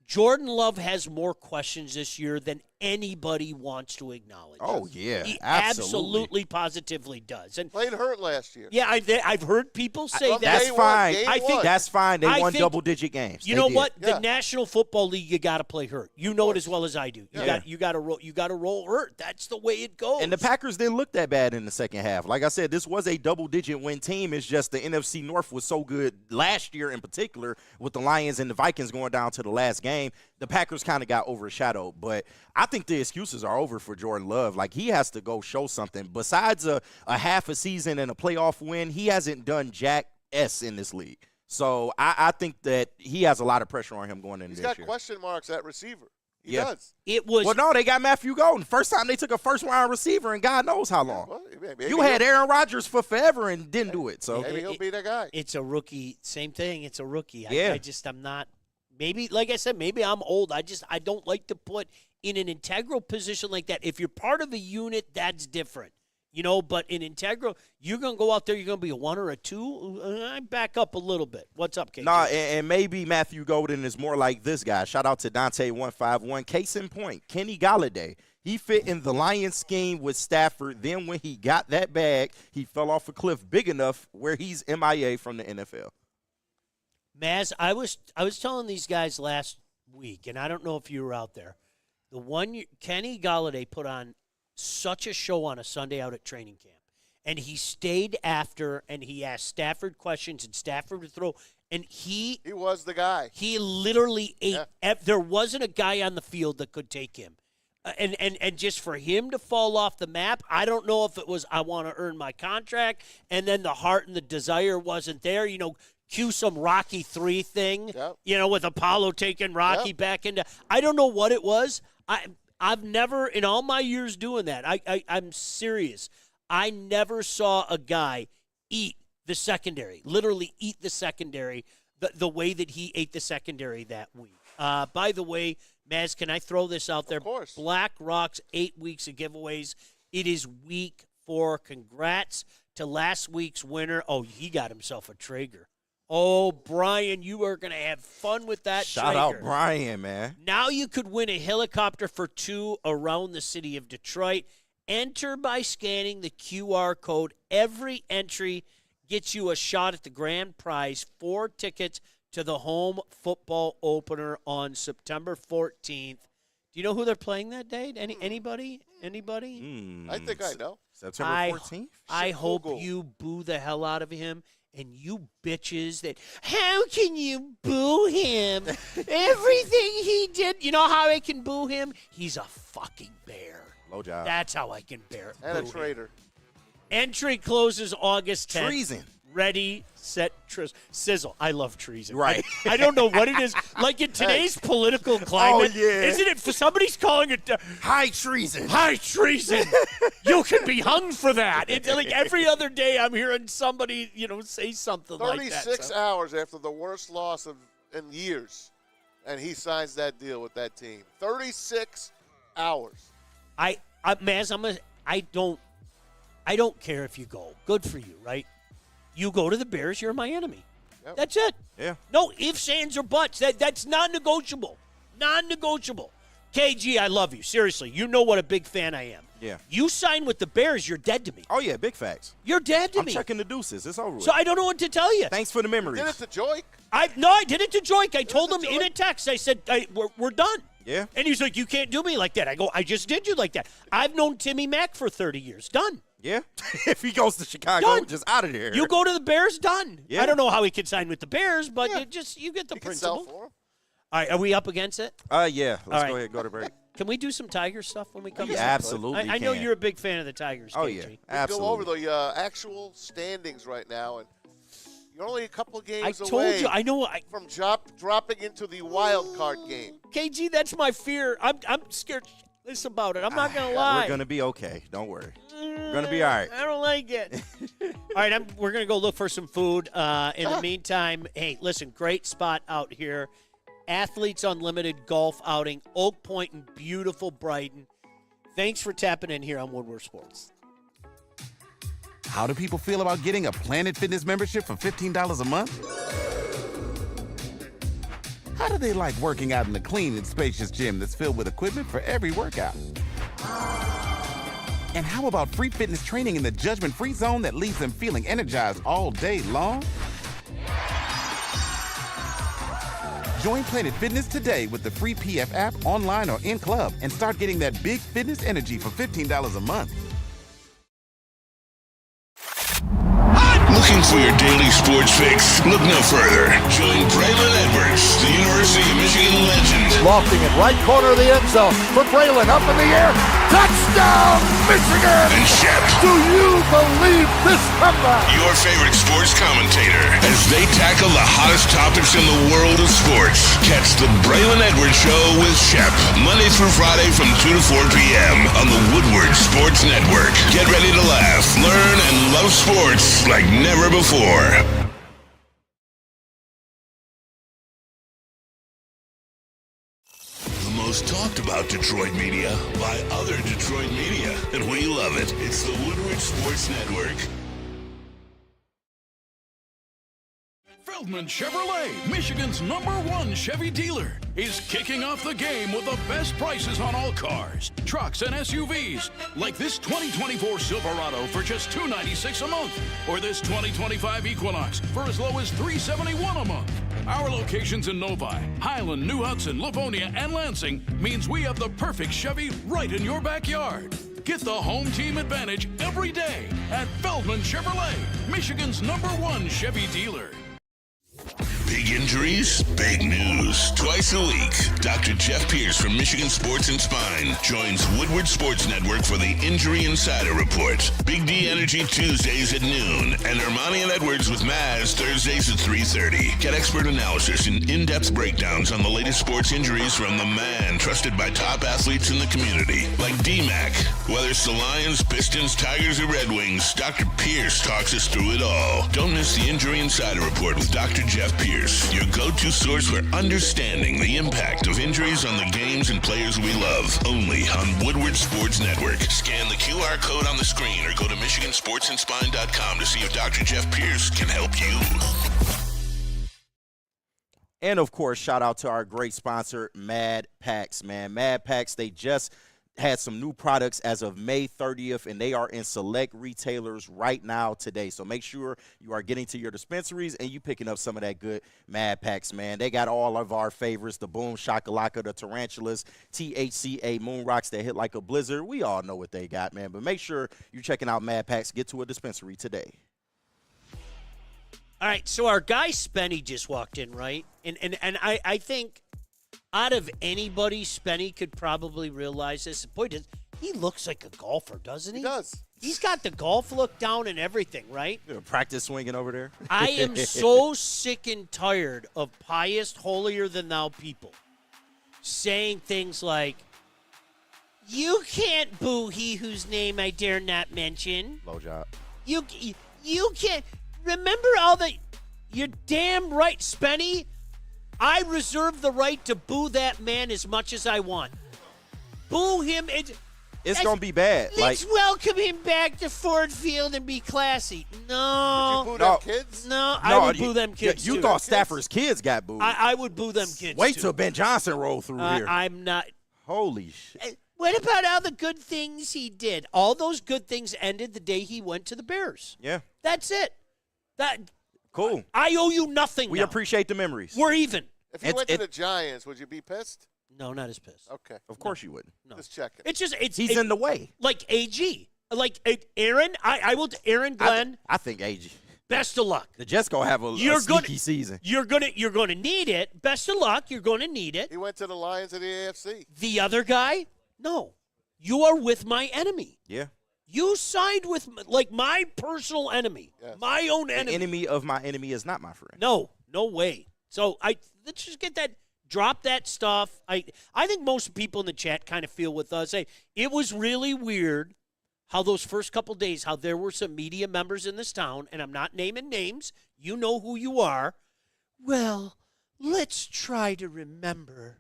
Jordan Love has more questions this year than anybody wants to acknowledge. Oh, yeah, he absolutely. positively does. And played hurt last year. Yeah, I've heard people say that. That's fine. I think that's fine. They won double-digit games. You know what? The National Football League, you got to play hurt. You know it as well as I do. You got to roll hurt. That's the way it goes. And the Packers didn't look that bad in the second half. Like I said, this was a double-digit win team. It's just the NFC North was so good last year in particular with the Lions and the Vikings going down to the last game. The Packers kind of got overshadowed. But I think the excuses are over for Jordan Love. Like, he has to go show something. Besides a half a season and a playoff win, he hasn't done jack S in this league. So I think that he has a lot of pressure on him going into this year. He's got question marks at receiver. He does. Well, no, they got Matthew Golden. First time they took a first-round receiver in God knows how long. Well, you had Aaron Rodgers for forever and didn't do it. So maybe he'll be the guy. It's a rookie. Same thing. It's a rookie. Yeah. I'm not. Maybe, like I said, maybe I'm old. I don't like to put in an integral position like that. If you're part of a unit, that's different. But in integral, you're going to go out there, you're going to be a 1 or a 2. I back up a little bit. What's up, KJ? Nah, and maybe Matthew Golden is more like this guy. Shout out to Dante151. Case in point, Kenny Galladay. He fit in the Lions scheme with Stafford. Then when he got that bag, he fell off a cliff big enough where he's MIA from the NFL. Maz, I was telling these guys last week, and I don't know if you were out there. Kenny Galladay put on such a show on a Sunday out at training camp, and he stayed after, and he asked Stafford questions, and Stafford would throw, and he was the guy. He literally ate. Yeah. There wasn't a guy on the field that could take him, and just for him to fall off the map, I don't know if it was I want to earn my contract, and then the heart and the desire wasn't there. Cue some Rocky 3 thing, with Apollo taking Rocky back into. I don't know what it was. I've never, in all my years doing that, I'm serious. I never saw a guy eat the secondary, literally eat the secondary the way that he ate the secondary that week. By the way, Maz, can I throw this out there? Of course. BlackRock's 8 weeks of giveaways. It is week 4. Congrats to last week's winner. Oh, he got himself a Traeger. Oh, Brian, you are going to have fun with that Shout Traeger. out Brian, man. Now you could win a helicopter for 2 around the city of Detroit. Enter by scanning the QR code. Every entry gets you a shot at the grand prize, 4 tickets to the home football opener on September 14th. Do you know who they're playing that day? Anybody? I think I know. September 14th? I hope you boo the hell out of him. And you bitches that, how can you boo him? Everything he did, you know how I can boo him? He's a fucking bear. Low job. That's how I can bear. And a traitor. Entry closes August 10th. Treason. Ready, set, sizzle. I love treason. Right. I don't know what it is. Like in today's political climate, isn't it? Somebody's calling it high treason. High treason. You can be hung for that. It's like every other day I'm hearing somebody, say something like that. 36 hours after the worst loss in years, and he signs that deal with that team. 36 hours. Maz, I don't care if you go. Good for you, right? You go to the Bears, you're my enemy. Yep. That's it. Yeah. No ifs, ands, or buts. That's non-negotiable. Non-negotiable. KG, I love you. Seriously, you know what a big fan I am. Yeah. You sign with the Bears, you're dead to me. Oh, yeah, big facts. You're dead to I'm me. I'm checking the deuces. It's over with. So I don't know what to tell you. Thanks for the memories. You did it to Joik? I did it to Joik. I told him in a text. I said, we're done. Yeah. And he's like, you can't do me like that. I go, I just did you like that. I've known Timmy Mack for 30 years. Done. Yeah. If he goes to Chicago, just out of there. You go to the Bears, done. Yeah. I don't know how he could sign with the Bears, but you get the He can principle. sell for him. All right, are we up against it? Yeah. Let's go ahead and go to break. Can we do some Tiger stuff when we come back? Yeah, absolutely. I know you're a big fan of the Tigers, Oh, KG. yeah. Let's Absolutely. go over the actual standings right now, and you're only a couple of games I away told you. I know. from dropping into the wild card game. KG, that's my fear. I'm scared shitless about it. I'm not going to lie. We're going to be okay. Don't worry. We're going to be all right. I don't like it. All right, we're going to go look for some food. In the meantime, hey, listen, great spot out here. Athletes Unlimited golf outing, Oak Point in beautiful Brighton. Thanks for tapping in here on Woodward Sports. How do people feel about getting a Planet Fitness membership for $15 a month? How do they like working out in a clean and spacious gym that's filled with equipment for every workout? And how about free fitness training in the judgment-free zone that leaves them feeling energized all day long? Join Planet Fitness today with the free PF app online or in club and start getting that big fitness energy for $15 a month. Looking for your daily sports fix? Look no further. Join Braylon Edwards, the University of Michigan legend. Lofting it right corner of the end zone for Braylon, up in the air. Touchdown, Michigan! And Shep. Do you believe this comeback? Your favorite sports commentator as they tackle the hottest topics in the world of sports. Catch the Braylon Edwards Show with Shep, Monday through Friday from 2 to 4 p.m. on the Woodward Sports Network. Get ready to laugh, learn, and love sports like never before. The most talked about Detroit media by other Detroit media, and we love it. It's the Woodward Sports Network. Feldman Chevrolet, Michigan's #1 Chevy dealer, is kicking off the game with the best prices on all cars, trucks, and SUVs, like this 2024 Silverado for just $296 a month, or this 2025 Equinox for as low as $371 a month. Our locations in Novi, Highland, New Hudson, Livonia, and Lansing means we have the perfect Chevy right in your backyard. Get the home team advantage every day at Feldman Chevrolet, Michigan's #1 Chevy dealer. Big injuries, big news. Twice a week, Dr. Jeff Pierce from Michigan Sports and Spine joins Woodward Sports Network for the Injury Insider Report. Big D Energy Tuesdays at noon, and Ermanni and Edwards with Maz Thursdays at 3:30. Get expert analysis and in-depth breakdowns on the latest sports injuries from the man trusted by top athletes in the community, like D-Mac. Whether it's the Lions, Pistons, Tigers, or Red Wings, Dr. Pierce talks us through it all. Don't miss the Injury Insider Report with Dr. Jeff Pierce. Pierce, your go-to source for understanding the impact of injuries on the games and players we love. Only on Woodward Sports Network. Scan the QR code on the screen or go to MichiganSportsandSpine.com to see if Dr. Jeff Pierce can help you. And, of course, shout out to our great sponsor, Mad Packs, man. Mad Packs, they just had some new products as of May 30th, and they are in select retailers right now today. So make sure you are getting to your dispensaries and you picking up some of that good Mad Packs, man. They got all of our favorites, the Boom Shakalaka, the Tarantulas, THCA Moon Rocks that hit like a blizzard. We all know what they got, man. But make sure you're checking out Mad Packs. Get to a dispensary today. All right, so our guy Spenny just walked in, right? And I think out of anybody, Spenny could probably realize this. Boy, he looks like a golfer, doesn't he? He does. He's got the golf look down and everything, right? Practice swinging over there. I am so sick and tired of pious, holier-than-thou people saying things like, you can't boo he whose name I dare not mention. Low job. You can't. Remember all the... You're damn right, Spenny. I reserve the right to boo that man as much as I want. Boo him. It's going to be bad. Let's welcome him back to Ford Field and be classy. No. Would you boo them kids? No, I would boo them kids, You too. thought Stafford's kids got booed. I would boo them kids, Wait too. till Ben Johnson rolled through here. I'm not... Holy shit. What about all the good things he did? All those good things ended the day he went to the Bears. Yeah. That's it. Cool. I owe you nothing We now. appreciate the memories. We're even. If you went to the Giants, would you be pissed? No, not as pissed. Okay. Of course you wouldn't. No. Just checking. It's just He's in the way. Like AG. Like Aaron. I will. Aaron Glenn. I think AG. Best of luck. The Jets gonna have a sneaky season. You're gonna need it. Best of luck. You're gonna need it. He went to the Lions of the AFC. The other guy, no. You are with my enemy. Yeah. You side with my personal enemy, my own enemy. The enemy of my enemy is not my friend. No way. So let's just get that. Drop that stuff. I think most people in the chat kind of feel with us. Hey, it was really weird how those first couple days, how there were some media members in this town, and I'm not naming names. You know who you are. Well, let's try to remember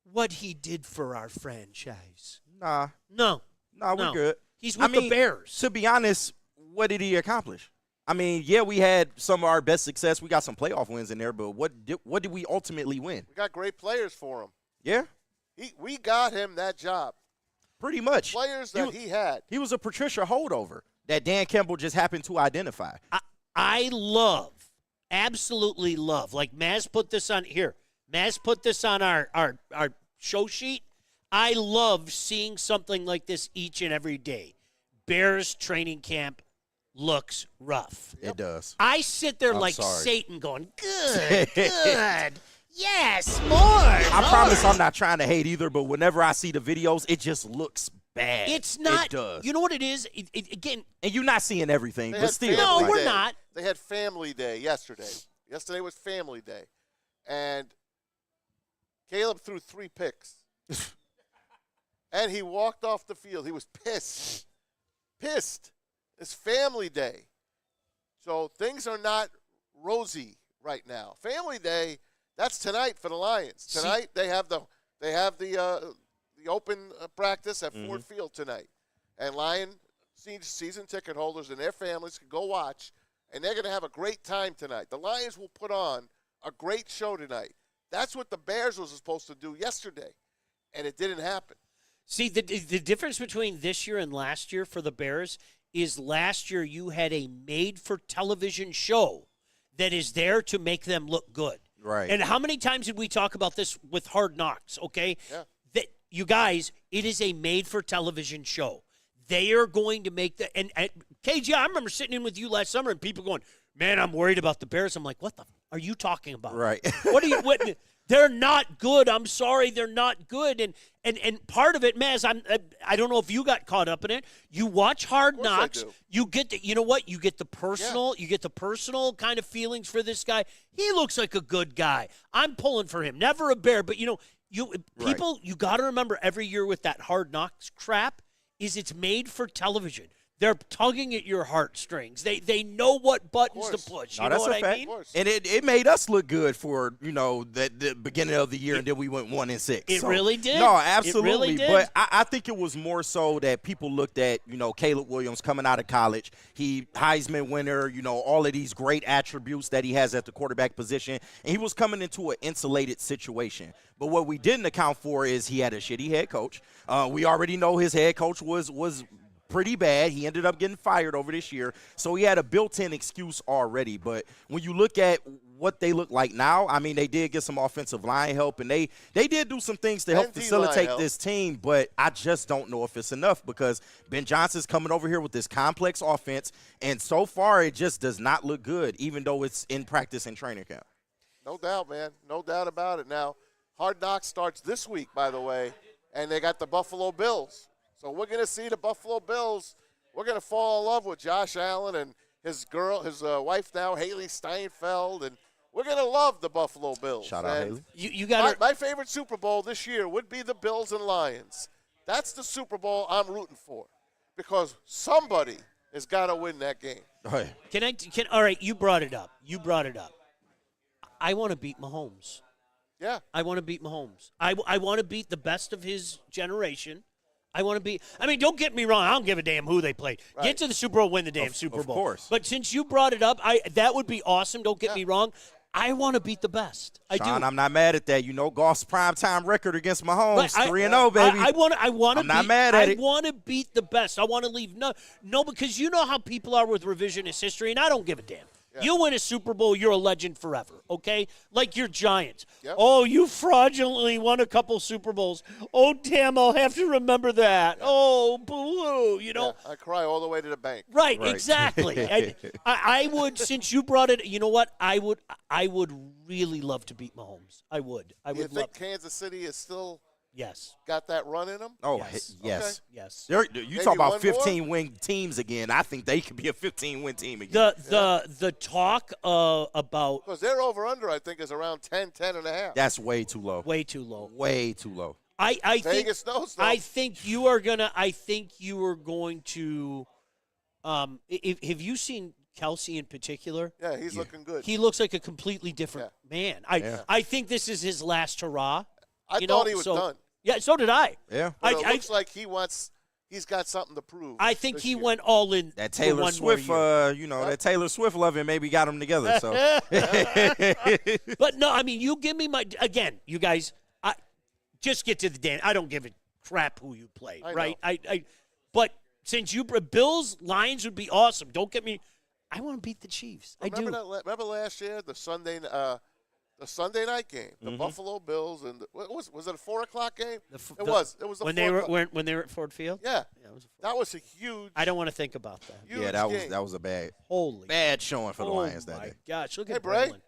what he did for our franchise. Nah. No, we're good. He's with the Bears. To be honest, what did he accomplish? I mean, yeah, we had some of our best success. We got some playoff wins in there, but what did we ultimately win? We got great players for him. Yeah? We got him that job. Pretty much. Players that he had. He was a Patricia holdover that Dan Campbell just happened to identify. I absolutely love, like Maz put this on here. Maz put this on our show sheet. I love seeing something like this each and every day. Bears training camp looks rough. It does. I sit there like sorry. Satan going, good. Yes, more. I promise I'm not trying to hate either, but whenever I see the videos, it just looks bad. It's not. It does. You know what it is? Again. And you're not seeing everything, They but had still. No, Family we're Day. not. They had Family Day yesterday. Yesterday was Family Day. And Caleb threw 3 picks. And he walked off the field. He was pissed. Pissed. It's Family Day. So things are not rosy right now. Family Day, that's tonight for the Lions. Tonight they have the open practice at Ford Field tonight. And Lion season ticket holders and their families can go watch, and they're going to have a great time tonight. The Lions will put on a great show tonight. That's what the Bears was supposed to do yesterday, and it didn't happen. See, the difference between this year and last year for the Bears is last year you had a made-for-television show that is there to make them look good. Right. And how many times did we talk about this with Hard Knocks, okay? Yeah. That you guys, it is a made-for-television show. They are going to make the – and KG, I remember sitting in with you last summer and people going, man, I'm worried about the Bears. I'm like, what the are you talking about? Right. What are you – they're not good. I'm sorry, they're not good. And part of it, Maz, I don't know if you got caught up in it. You watch Hard Knocks. You get the, you know what? You get the personal. Yeah. You get the personal kind of feelings for this guy. He looks like a good guy. I'm pulling for him. Never a Bear, but you got to remember every year with that Hard Knocks crap is it's made for television. They're tugging at your heartstrings. They know what buttons to push. You know what I mean? And it made us look good for, the beginning of the year, and then we went 1-6. It really did. No, absolutely. It really did. But I think it was more so that people looked at, Caleb Williams coming out of college. He Heisman winner, all of these great attributes that he has at the quarterback position. And he was coming into an insulated situation. But what we didn't account for is he had a shitty head coach. We already know his head coach was pretty bad. He ended up getting fired over this year. So he had a built-in excuse already. But when you look at what they look like now, I mean, they did get some offensive line help, and they did do some things to help facilitate this team. But I just don't know if it's enough because Ben Johnson's coming over here with this complex offense, and so far it just does not look good, even though it's in practice and training camp. No doubt, man. No doubt about it. Now, Hard Knocks starts this week, by the way, and they got the Buffalo Bills. So we're going to see the Buffalo Bills. We're going to fall in love with Josh Allen and his wife now, Haley Steinfeld, and we're going to love the Buffalo Bills. Shout out, Haley. You got my favorite Super Bowl this year would be the Bills and Lions. That's the Super Bowl I'm rooting for because somebody has got to win that game. All right, you brought it up. I want to beat Mahomes. Yeah. I want to beat Mahomes. I want to beat the best of his generation. Don't get me wrong. I don't give a damn who they play. Right. Get to the Super Bowl, win the damn Super Bowl. Of course. But since you brought it up, that would be awesome. Don't get me wrong. I want to beat the best. Sean, I'm not mad at that. Goff's primetime record against Mahomes, 3-0, baby. I want to. I'm not mad at it. I want to beat the best. I want to leave no, because you know how people are with revisionist history, and I don't give a damn. Yeah. You win a Super Bowl, you're a legend forever, okay? Like your Giants. Yep. Oh, you fraudulently won a couple Super Bowls. Oh, damn, I'll have to remember that. Yeah. Oh, boo-hoo, Yeah, I cry all the way to the bank. Right. Exactly. I would, since you brought it, you know what? I would really love to beat Mahomes. I would. You think Kansas City is still got that run in them? Oh, yes. Yes. Okay. Yes. You talk about 15-win teams again. I think they could be a 15-win team again. The talk about – because their over-under, I think, is around 10.5. That's way too low. Way too low. Way too low. Vegas knows, though. I think you are going to have you seen Kelsey in particular? Yeah, he's looking good. He looks like a completely different man. I think this is his last hurrah. I thought he was done. Yeah, so did I. Yeah. But it looks like he's got something to prove. I think he went all in. That Taylor Swift, that Taylor Swift loving maybe got them together. So, but no, you give me again, you guys. Just get to the damn. I don't give a crap who you play, right? But since Bills Lions would be awesome. Don't get me. I want to beat the Chiefs. Remember last year the Sunday night game, the Buffalo Bills, and was it a 4:00 game? It was when they were at Ford Field. Yeah, that was a huge. I don't want to think about that. Yeah, that was a bad showing for the Lions that day. Oh my gosh, look at Bray. Braylon.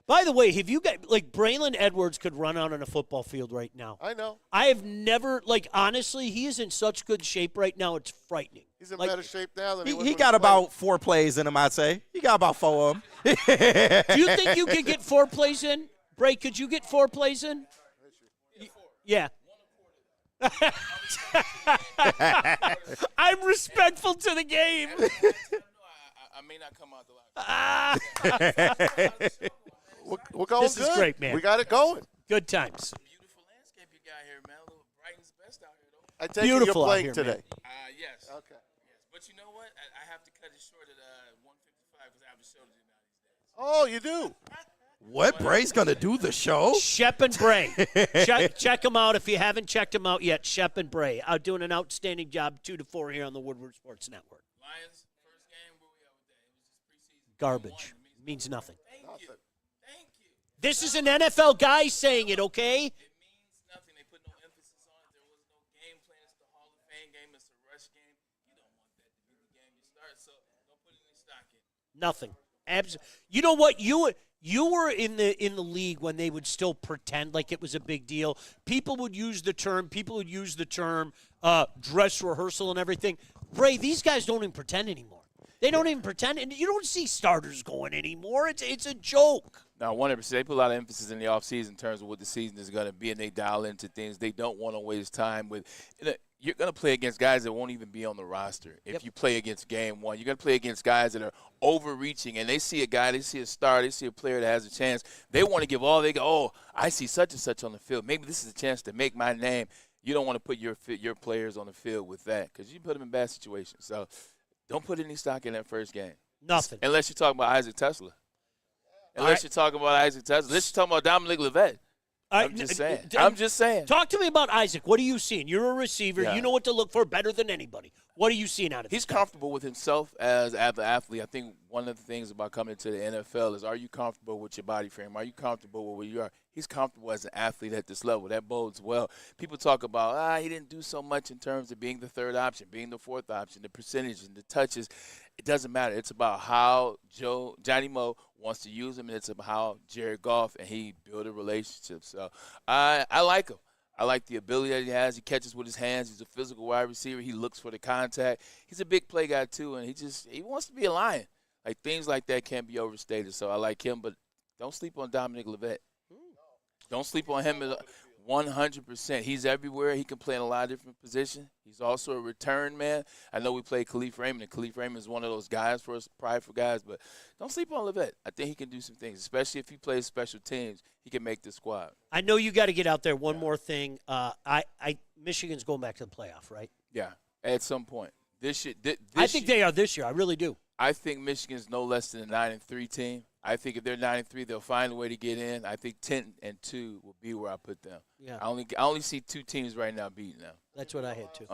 By the way, have you got Braylon Edwards could run out on a football field right now? I know. I have never honestly, he is in such good shape right now. It's frightening. He's in better shape now than he got about 4 plays in him, I'd say. He got about 4 of them. Do you think you could get 4 plays in? Bray, could you get 4 plays in? Yeah. I'm respectful to the game. I may not come out the locker. We're going this good. Is great, man. We got it going. Good times. Beautiful landscape you got here, man. A little Brighton's best out here, though. I take it you're playing today. Yes. Okay. Yes. But you know what? I have to cut it short at 1:55 because I have a show to do now these days. Oh, you do? What? Bray's going to do the show? Shep and Bray. check them out if you haven't checked them out yet. Shep and Bray are doing an outstanding job 2 to 4 here on the Woodward Sports Network. Lions, first game, where we at with that? It was just preseason. Garbage. Means nothing. Thank you. This is an NFL guy saying it, okay? It means nothing. They put no emphasis on it. There was no game plan. It's the Hall of Fame game. It's a rush game. You don't want that to be the game you start, so don't put any stock in it. Nothing. You know what? You were in the league when they would still pretend like it was a big deal. People would use the term dress rehearsal and everything. Bray, these guys don't even pretend anymore. They don't even pretend, and you don't see starters going anymore. It's a joke. Now, 100%, they put a lot of emphasis in the offseason in terms of what the season is going to be, and they dial into things. They don't want to waste time with you're going to play against guys that won't even be on the roster. If you play against game one, you're going to play against guys that are overreaching, and they see a guy, they see a star, they see a player that has a chance. They want to give all they go, oh, I see such and such on the field. Maybe this is a chance to make my name. You don't want to put your players on the field with that because you put them in bad situations. So don't put any stock in that first game. Nothing. Unless you're talking about Isaac Tesla. Unless you're talking about Isaac Tesla. Unless you're talking about Dominic Levet. I'm just saying. Talk to me about Isaac. What are you seeing? You're a receiver. Yeah. You know what to look for better than anybody. What are you seeing out of him? He's comfortable with himself as an athlete. I think one of the things about coming to the NFL is, are you comfortable with your body frame? Are you comfortable with where you are? He's comfortable as an athlete at this level. That bodes well. People talk about, he didn't do so much in terms of being the third option, being the fourth option, the percentage and the touches. It doesn't matter. It's about how Johnny Moe wants to use him, and it's about how Jared Goff and he build a relationship. So I like him. I like the ability that he has. He catches with his hands. He's a physical wide receiver. He looks for the contact. He's a big play guy too, and he wants to be a Lion. Like, things like that can't be overstated. So I like him, but don't sleep on Dominic Levet. Don't sleep on him 100%. He's everywhere. He can play in a lot of different positions. He's also a return man. I know we played Khalif Raymond, and Khalif Raymond is one of those guys for us, prideful guys, but don't sleep on Levet. I think he can do some things, especially if he plays special teams. He can make the squad. I know you got to get out there. One more thing. Michigan's going back to the playoff, right? Yeah, at some point. I think they are this year. I really do. I think Michigan's no less than a 9-3 team. I think if they're 9-3, they'll find a way to get in. I think 10-2 will be where I put them. Yeah. I only see two teams right now beating them. That's what I had too.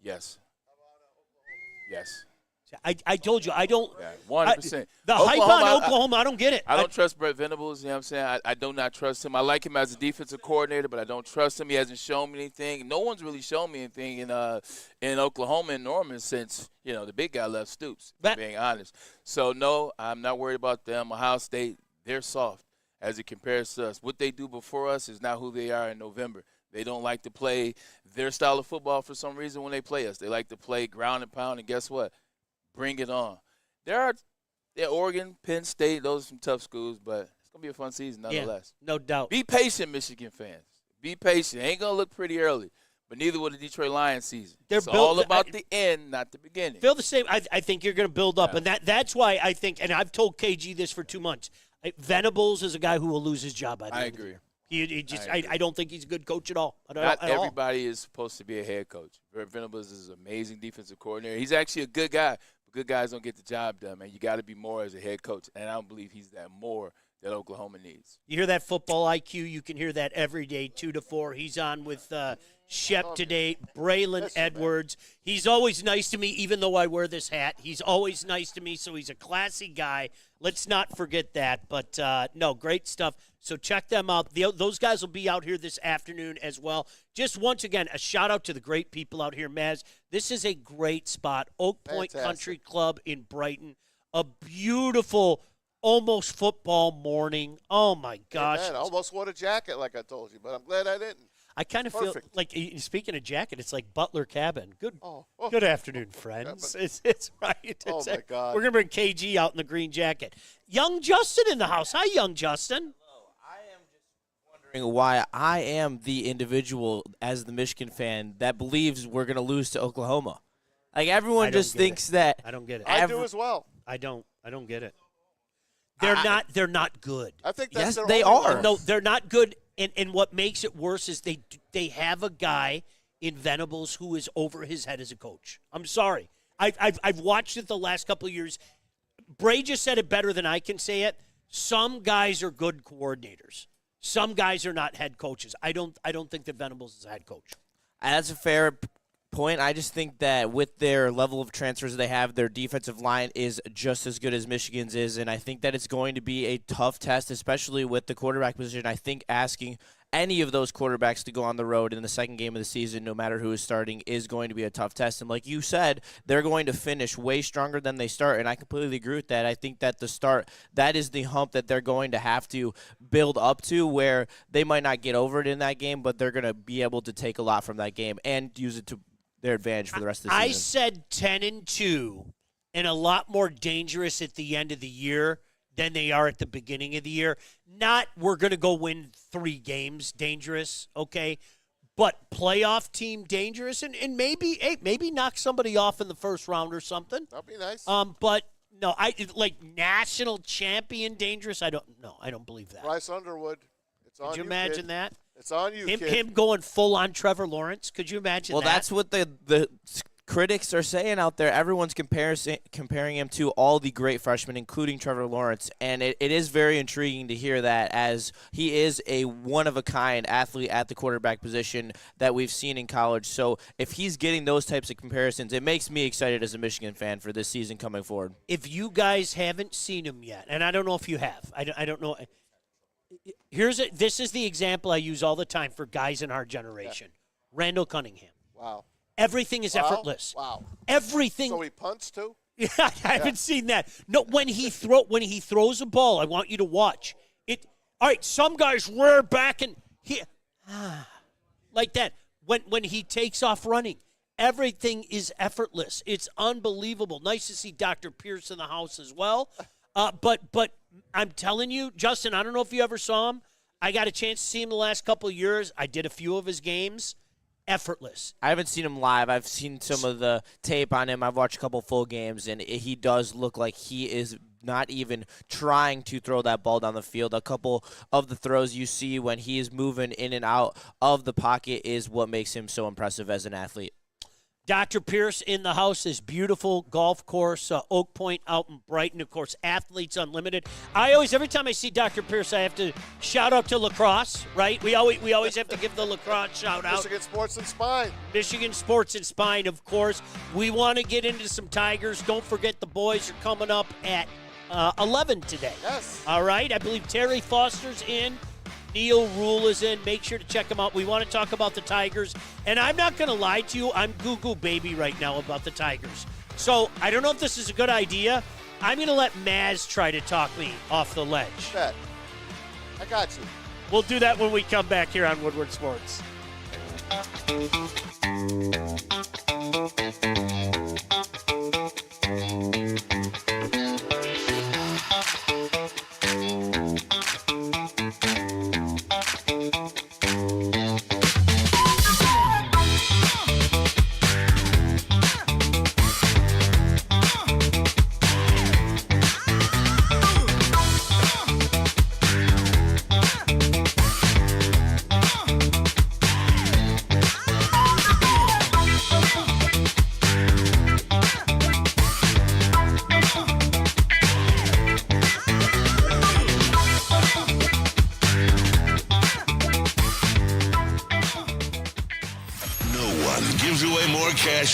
Yes. Yes. I told you I don't. Yeah, 100%. The hype on Oklahoma, I don't get it. I don't trust Brett Venables. You know what I'm saying? I do not trust him. I like him as a defensive coordinator, but I don't trust him. He hasn't shown me anything. No one's really shown me anything in Oklahoma and Norman since the big guy left Stoops. Being honest. So no, I'm not worried about them. Ohio State, they're soft as it compares to us. What they do before us is not who they are in November. They don't like to play their style of football for some reason when they play us. They like to play ground and pound, and guess what? Bring it on. Oregon, Penn State, those are some tough schools, but it's going to be a fun season nonetheless. Yeah, no doubt. Be patient, Michigan fans. Be patient. It ain't going to look pretty early, but neither will the Detroit Lions season. It's all about the end, not the beginning. Feel the same. I think you're going to build up, and that's why I think, and I've told KG this for 2 months, Venables is a guy who will lose his job by the end of the year. I don't think he's a good coach at all. Not everybody is supposed to be a head coach. Venables is an amazing defensive coordinator. He's actually a good guy. Good guys don't get the job done, man. You got to be more as a head coach, and I don't believe he's that more that Oklahoma needs. You hear that football IQ? You can hear that every day, 2 to 4. He's on with Shep today, Braylon Edwards. He's always nice to me, even though I wear this hat. He's always nice to me, so he's a classy guy. Let's not forget that. But, no, great stuff. So check them out. Those guys will be out here this afternoon as well. Just once again, a shout-out to the great people out here. Maz, this is a great spot. Oak Point Country Club in Brighton. A beautiful, almost football morning. Oh, my gosh. Man, I almost wore a jacket like I told you, but I'm glad I didn't. I kind of feel like, speaking of jacket, it's like Butler Cabin. Good afternoon, friends. It's right. My God. We're going to bring KG out in the green jacket. Young Justin in the house. Hi, Young Justin. Why I am the individual as the Michigan fan that believes we're going to lose to Oklahoma. Like, everyone just thinks that. I don't get it. I do as well. I don't get it. They're not good. I think that's they are. No, they're not good. And what makes it worse is they have a guy in Venables who is over his head as a coach. I'm sorry. I've watched it the last couple of years. Bray just said it better than I can say it. Some guys are good coordinators. Some guys are not head coaches. I don't think that Venables is a head coach. That's a fair point. I just think that with their level of transfers they have, their defensive line is just as good as Michigan's is, and I think that it's going to be a tough test, especially with the quarterback position. I think asking any of those quarterbacks to go on the road in the second game of the season, no matter who is starting, is going to be a tough test. And like you said, they're going to finish way stronger than they start, and I completely agree with that. I think that the start, that is the hump that they're going to have to build up to, where they might not get over it in that game, but they're going to be able to take a lot from that game and use it to their advantage for the rest of the season. I said 10-2 and a lot more dangerous at the end of the year than they are at the beginning of the year. Not we're going to go win 3 games dangerous, okay? But playoff team dangerous and maybe knock somebody off in the first round or something. That'd be nice. But no, I like national champion dangerous. I don't believe that. Bryce Underwood. It's on you. Could you imagine kid. that? It's on you, kid. Him going full on Trevor Lawrence. Could you imagine that? Well, that's what the critics are saying out there. Everyone's comparing him to all the great freshmen, including Trevor Lawrence. And it is very intriguing to hear that, as he is a one-of-a-kind athlete at the quarterback position that we've seen in college. So if he's getting those types of comparisons, it makes me excited as a Michigan fan for this season coming forward. If you guys haven't seen him yet, and I don't know if you have, I don't know. This is the example I use all the time for guys in our generation. Yeah. Randall Cunningham. Wow. Everything is effortless. Wow. Everything. So he punts too? Yeah, I haven't seen that. No, when he throws a ball, I want you to watch it. All right, some guys rear back and like that. When he takes off running, everything is effortless. It's unbelievable. Nice to see Dr. Pierce in the house as well. But I'm telling you, Justin, I don't know if you ever saw him. I got a chance to see him the last couple of years. I did a few of his games. Effortless. I haven't seen him live. I've seen some of the tape on him. I've watched a couple full games, and he does look like he is not even trying to throw that ball down the field. A couple of the throws you see when he is moving in and out of the pocket is what makes him so impressive as an athlete. Dr. Pierce in the house, this beautiful golf course, Oak Point out in Brighton. Of course, Athletes Unlimited. Every time I see Dr. Pierce, I have to shout out to lacrosse, right? We always have to give the lacrosse shout out. Michigan Sports and Spine. Michigan Sports and Spine, of course. We want to get into some Tigers. Don't forget the boys are coming up at 11 today. Yes. All right. I believe Terry Foster's in. Neil Rule is in. Make sure to check them out. We want to talk about the Tigers. And I'm not going to lie to you. I'm goo-goo baby right now about the Tigers. So I don't know if this is a good idea. I'm going to let Maz try to talk me off the ledge. Bet. I got you. We'll do that when we come back here on Woodward Sports.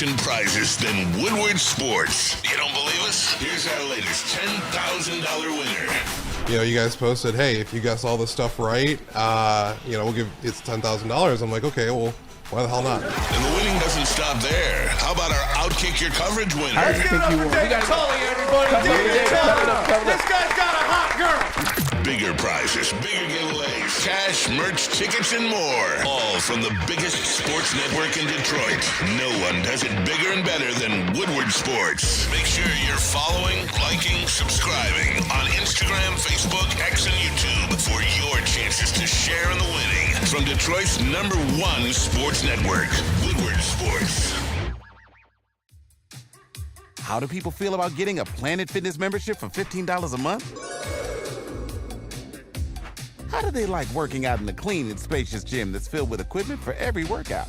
And prizes than Woodward Sports. You don't believe us? Here's our latest $10,000 winner. You guys posted, hey, if you guess all this stuff right, we'll give it's $10,000. I'm like, okay, well, why the hell not? And the winning doesn't stop there. How about our Outkick Your Coverage winner? I think you won. David Tully, everybody. David Tully. This guy's got a hot girl. Bigger prizes, bigger giveaways, cash, merch, tickets, and more. All from the biggest sports network in Detroit. No one does it bigger and better than Woodward Sports. Make sure you're following, liking, subscribing on Instagram, Facebook, X, and YouTube for your chances to share in the winning. From Detroit's #1 sports network, Woodward Sports. How do people feel about getting a Planet Fitness membership for $15 a month? How do they like working out in a clean and spacious gym that's filled with equipment for every workout?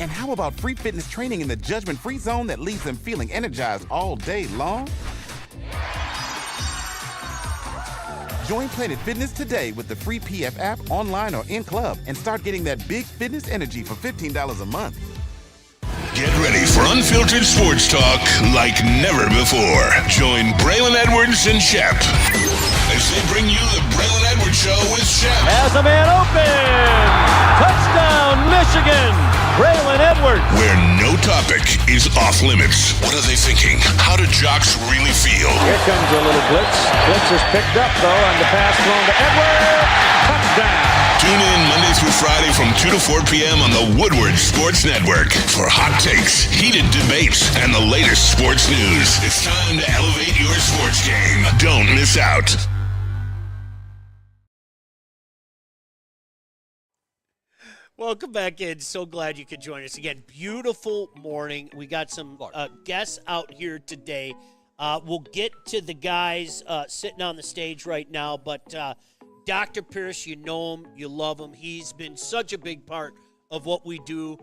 And how about free fitness training in the judgment-free zone that leaves them feeling energized all day long? Join Planet Fitness today with the free PF app online or in club and start getting that big fitness energy for $15 a month. Get ready for unfiltered sports talk like never before. Join Braylon Edwards and Shep as they bring you the Braylon Edwards Show with Shep. Has a man open. Touchdown, Michigan. Braylon Edwards. Where no topic is off limits. What are they thinking? How do jocks really feel? Here comes a little blitz. Blitz is picked up, though, on the pass thrown to Edwards. Touchdown. Tune in Monday through Friday from 2 to 4 p.m. on the Woodward Sports Network for hot takes, heated debates, and the latest sports news. It's time to elevate your sports game. Don't miss out. Welcome back in. So glad you could join us again. Beautiful morning. We got some guests out here today. We'll get to the guys sitting on the stage right now, but Dr. Pierce, you know him, you love him. He's been such a big part of what we do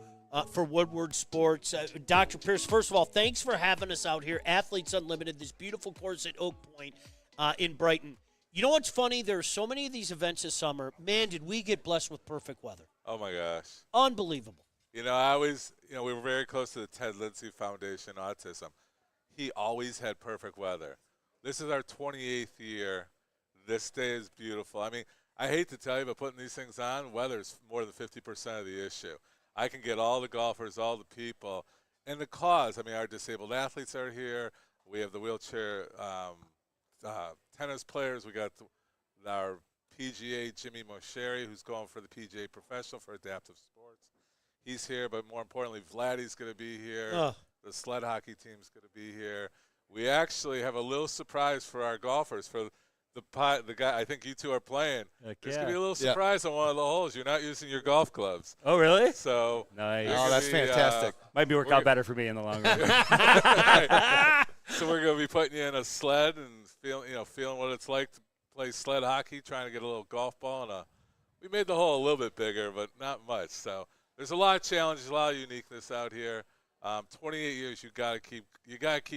for Woodward Sports. Dr. Pierce, first of all, thanks for having us out here. Athletes Unlimited, this beautiful course at Oak Point in Brighton. You know what's funny? There are so many of these events this summer. Man, did we get blessed with perfect weather. Oh, my gosh. Unbelievable. We were very close to the Ted Lindsay Foundation Autism. He always had perfect weather. This is our 28th year. This day is beautiful. I mean, I hate to tell you, but putting these things on, weather's more than 50% of the issue. I can get all the golfers, all the people, and the cause. I mean, our disabled athletes are here. We have the wheelchair tennis players. We got our PGA Jimmy Mosheri, who's going for the PGA Professional for Adaptive Sports. He's here, but more importantly, Vladdy's going to be here. The sled hockey team's going to be here. We actually have a little surprise for our golfers. For the guy, I think you two are playing. There's going to be a little surprise on one of the holes. You're not using your golf clubs. Oh, really? So nice. Oh, that's fantastic. Might work out better for me in the long run. Right. So we're going to be putting you in a sled and feeling what it's like to play sled hockey, trying to get a little golf ball. We made the hole a little bit bigger, but not much. So there's a lot of challenges, a lot of uniqueness out here. 28 years, you got to keep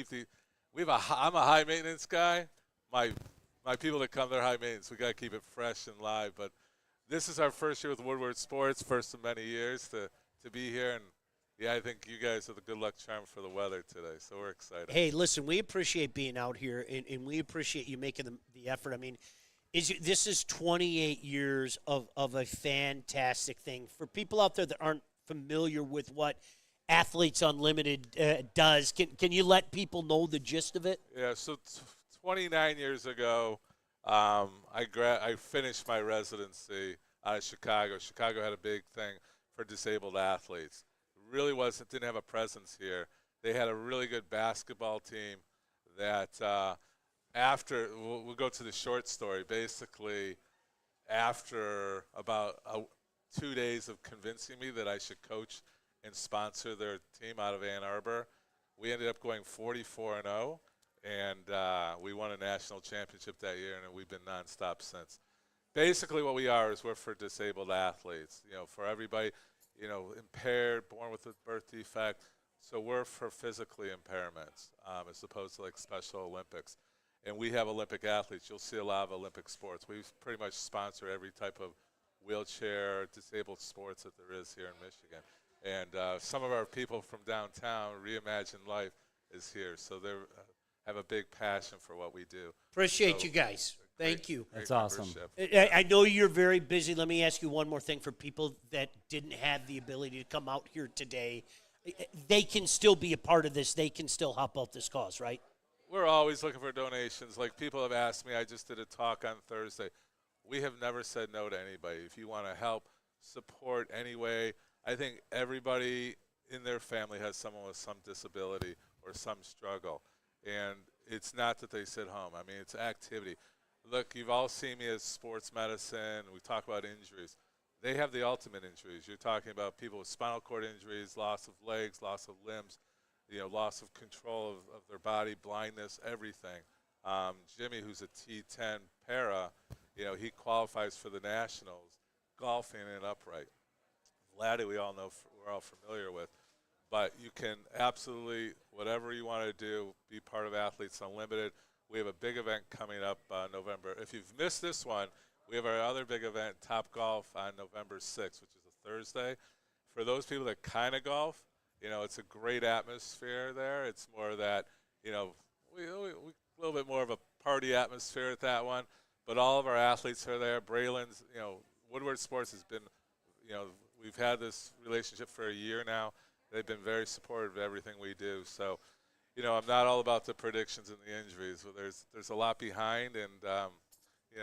the. I'm a high maintenance guy. My people that come, they're high maintenance. We got to keep it fresh and live. But this is our first year with Woodward Sports, first of many years to be here. And yeah, I think you guys are the good luck charm for the weather today. So we're excited. Hey, listen, we appreciate being out here, and we appreciate you making the effort. I mean, this is 28 years of a fantastic thing. For people out there that aren't familiar with what Athletes Unlimited does, can you let people know the gist of it? Yeah, so 29 years ago, I finished my residency out of Chicago. Chicago had a big thing for disabled athletes. It really didn't have a presence here. They had a really good basketball team that we'll go to the short story. Basically, after about 2 days of convincing me that I should coach and sponsor their team out of Ann Arbor, we ended up going 44-0, and we won a national championship that year, and we've been nonstop since. Basically, what we are is we're for disabled athletes. For everybody, impaired, born with a birth defect. So we're for physically impairments, as opposed to like Special Olympics. And we have Olympic athletes. You'll see a lot of Olympic sports. We pretty much sponsor every type of wheelchair disabled sports that there is here in Michigan. And some of our people from downtown, Reimagine Life, is here. So they have a big passion for what we do. Appreciate you guys. Thank you. That's awesome. I know you're very busy. Let me ask you one more thing for people that didn't have the ability to come out here today. They can still be a part of this. They can still help out this cause, right? We're always looking for donations. Like people have asked me, I just did a talk on Thursday. We have never said no to anybody. If you want to help, support anyway, I think everybody in their family has someone with some disability or some struggle. And it's not that they sit home. I mean, it's activity. Look, you've all seen me as sports medicine. We talk about injuries. They have the ultimate injuries. You're talking about people with spinal cord injuries, loss of legs, loss of limbs, loss of control of their body, blindness, everything. Jimmy, who's a T10 para, he qualifies for the Nationals, golfing and upright. Vladdy, we're all familiar with. But you can absolutely, whatever you want to do, be part of Athletes Unlimited. We have a big event coming up November. If you've missed this one, we have our other big event, Top Golf, on November 6th, which is a Thursday. For those people that kind of golf, it's a great atmosphere there. It's more that, we a little bit more of a party atmosphere at that one. But all of our athletes are there. Braylon's, Woodward Sports has been, we've had this relationship for a year now. They've been very supportive of everything we do. So, I'm not all about the predictions and the injuries. There's a lot behind, and,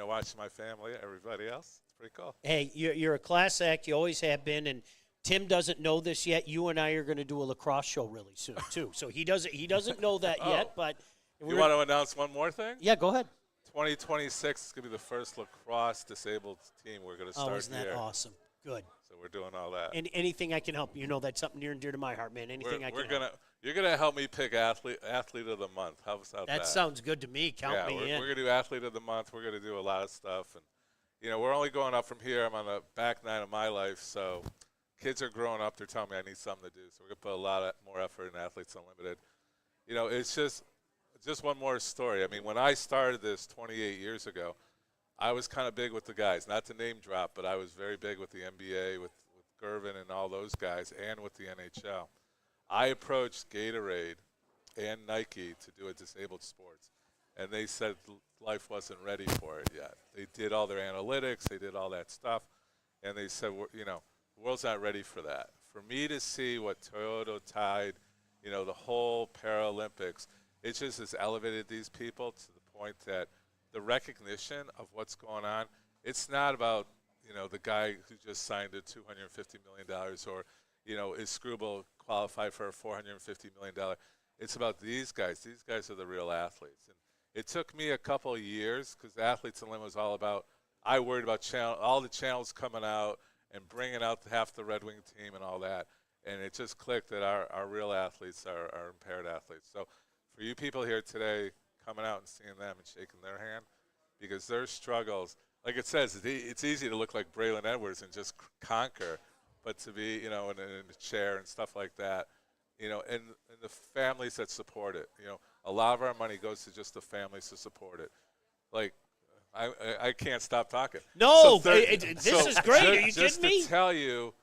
watching my family, everybody else, it's pretty cool. Hey, you're a class act. You always have been, and Tim doesn't know this yet. You and I are going to do a lacrosse show really soon too. So he doesn't know that yet. But you want to announce one more thing? Yeah, go ahead. 2026 is going to be the first lacrosse disabled team we're going to start here. Oh, isn't that awesome? Good. So we're doing all that. And anything I can help, that's something near and dear to my heart, man. Anything I can help. You're gonna help me pick athlete of the month. How's that? That sounds good to me. Count me in. We're gonna do athlete of the month. We're gonna do a lot of stuff, and we're only going up from here. I'm on the back nine of my life, so kids are growing up. They're telling me I need something to do, so we're gonna put a lot more effort in Athletes Unlimited. It's just one more story. I mean, when I started this 28 years ago, I was kind of big with the guys. Not to name drop, but I was very big with the NBA, with Gervin and all those guys, and with the NHL. I approached Gatorade and Nike to do a disabled sports, and they said life wasn't ready for it yet. They did all their analytics, they did all that stuff, and they said, the world's not ready for that. For me to see what Toyota Tide, the whole Paralympics, it just has elevated these people to the point that the recognition of what's going on, it's not about, the guy who just signed a $250 million or, is Screwball qualified for a $450 million. It's about these guys. These guys are the real athletes. And it took me a couple of years because Athletes Unlimited was all about, I worried about all the channels coming out and bringing out half the Red Wing team and all that. And it just clicked that our real athletes are impaired athletes. So for you people here today, coming out and seeing them and shaking their hand, because their struggles, like it says, it's easy to look like Braylon Edwards and just conquer, but to be, in a chair and stuff like that, and the families that support it, a lot of our money goes to just the families to support it. Like, I can't stop talking. No, this is great. Are you kidding just me? To tell you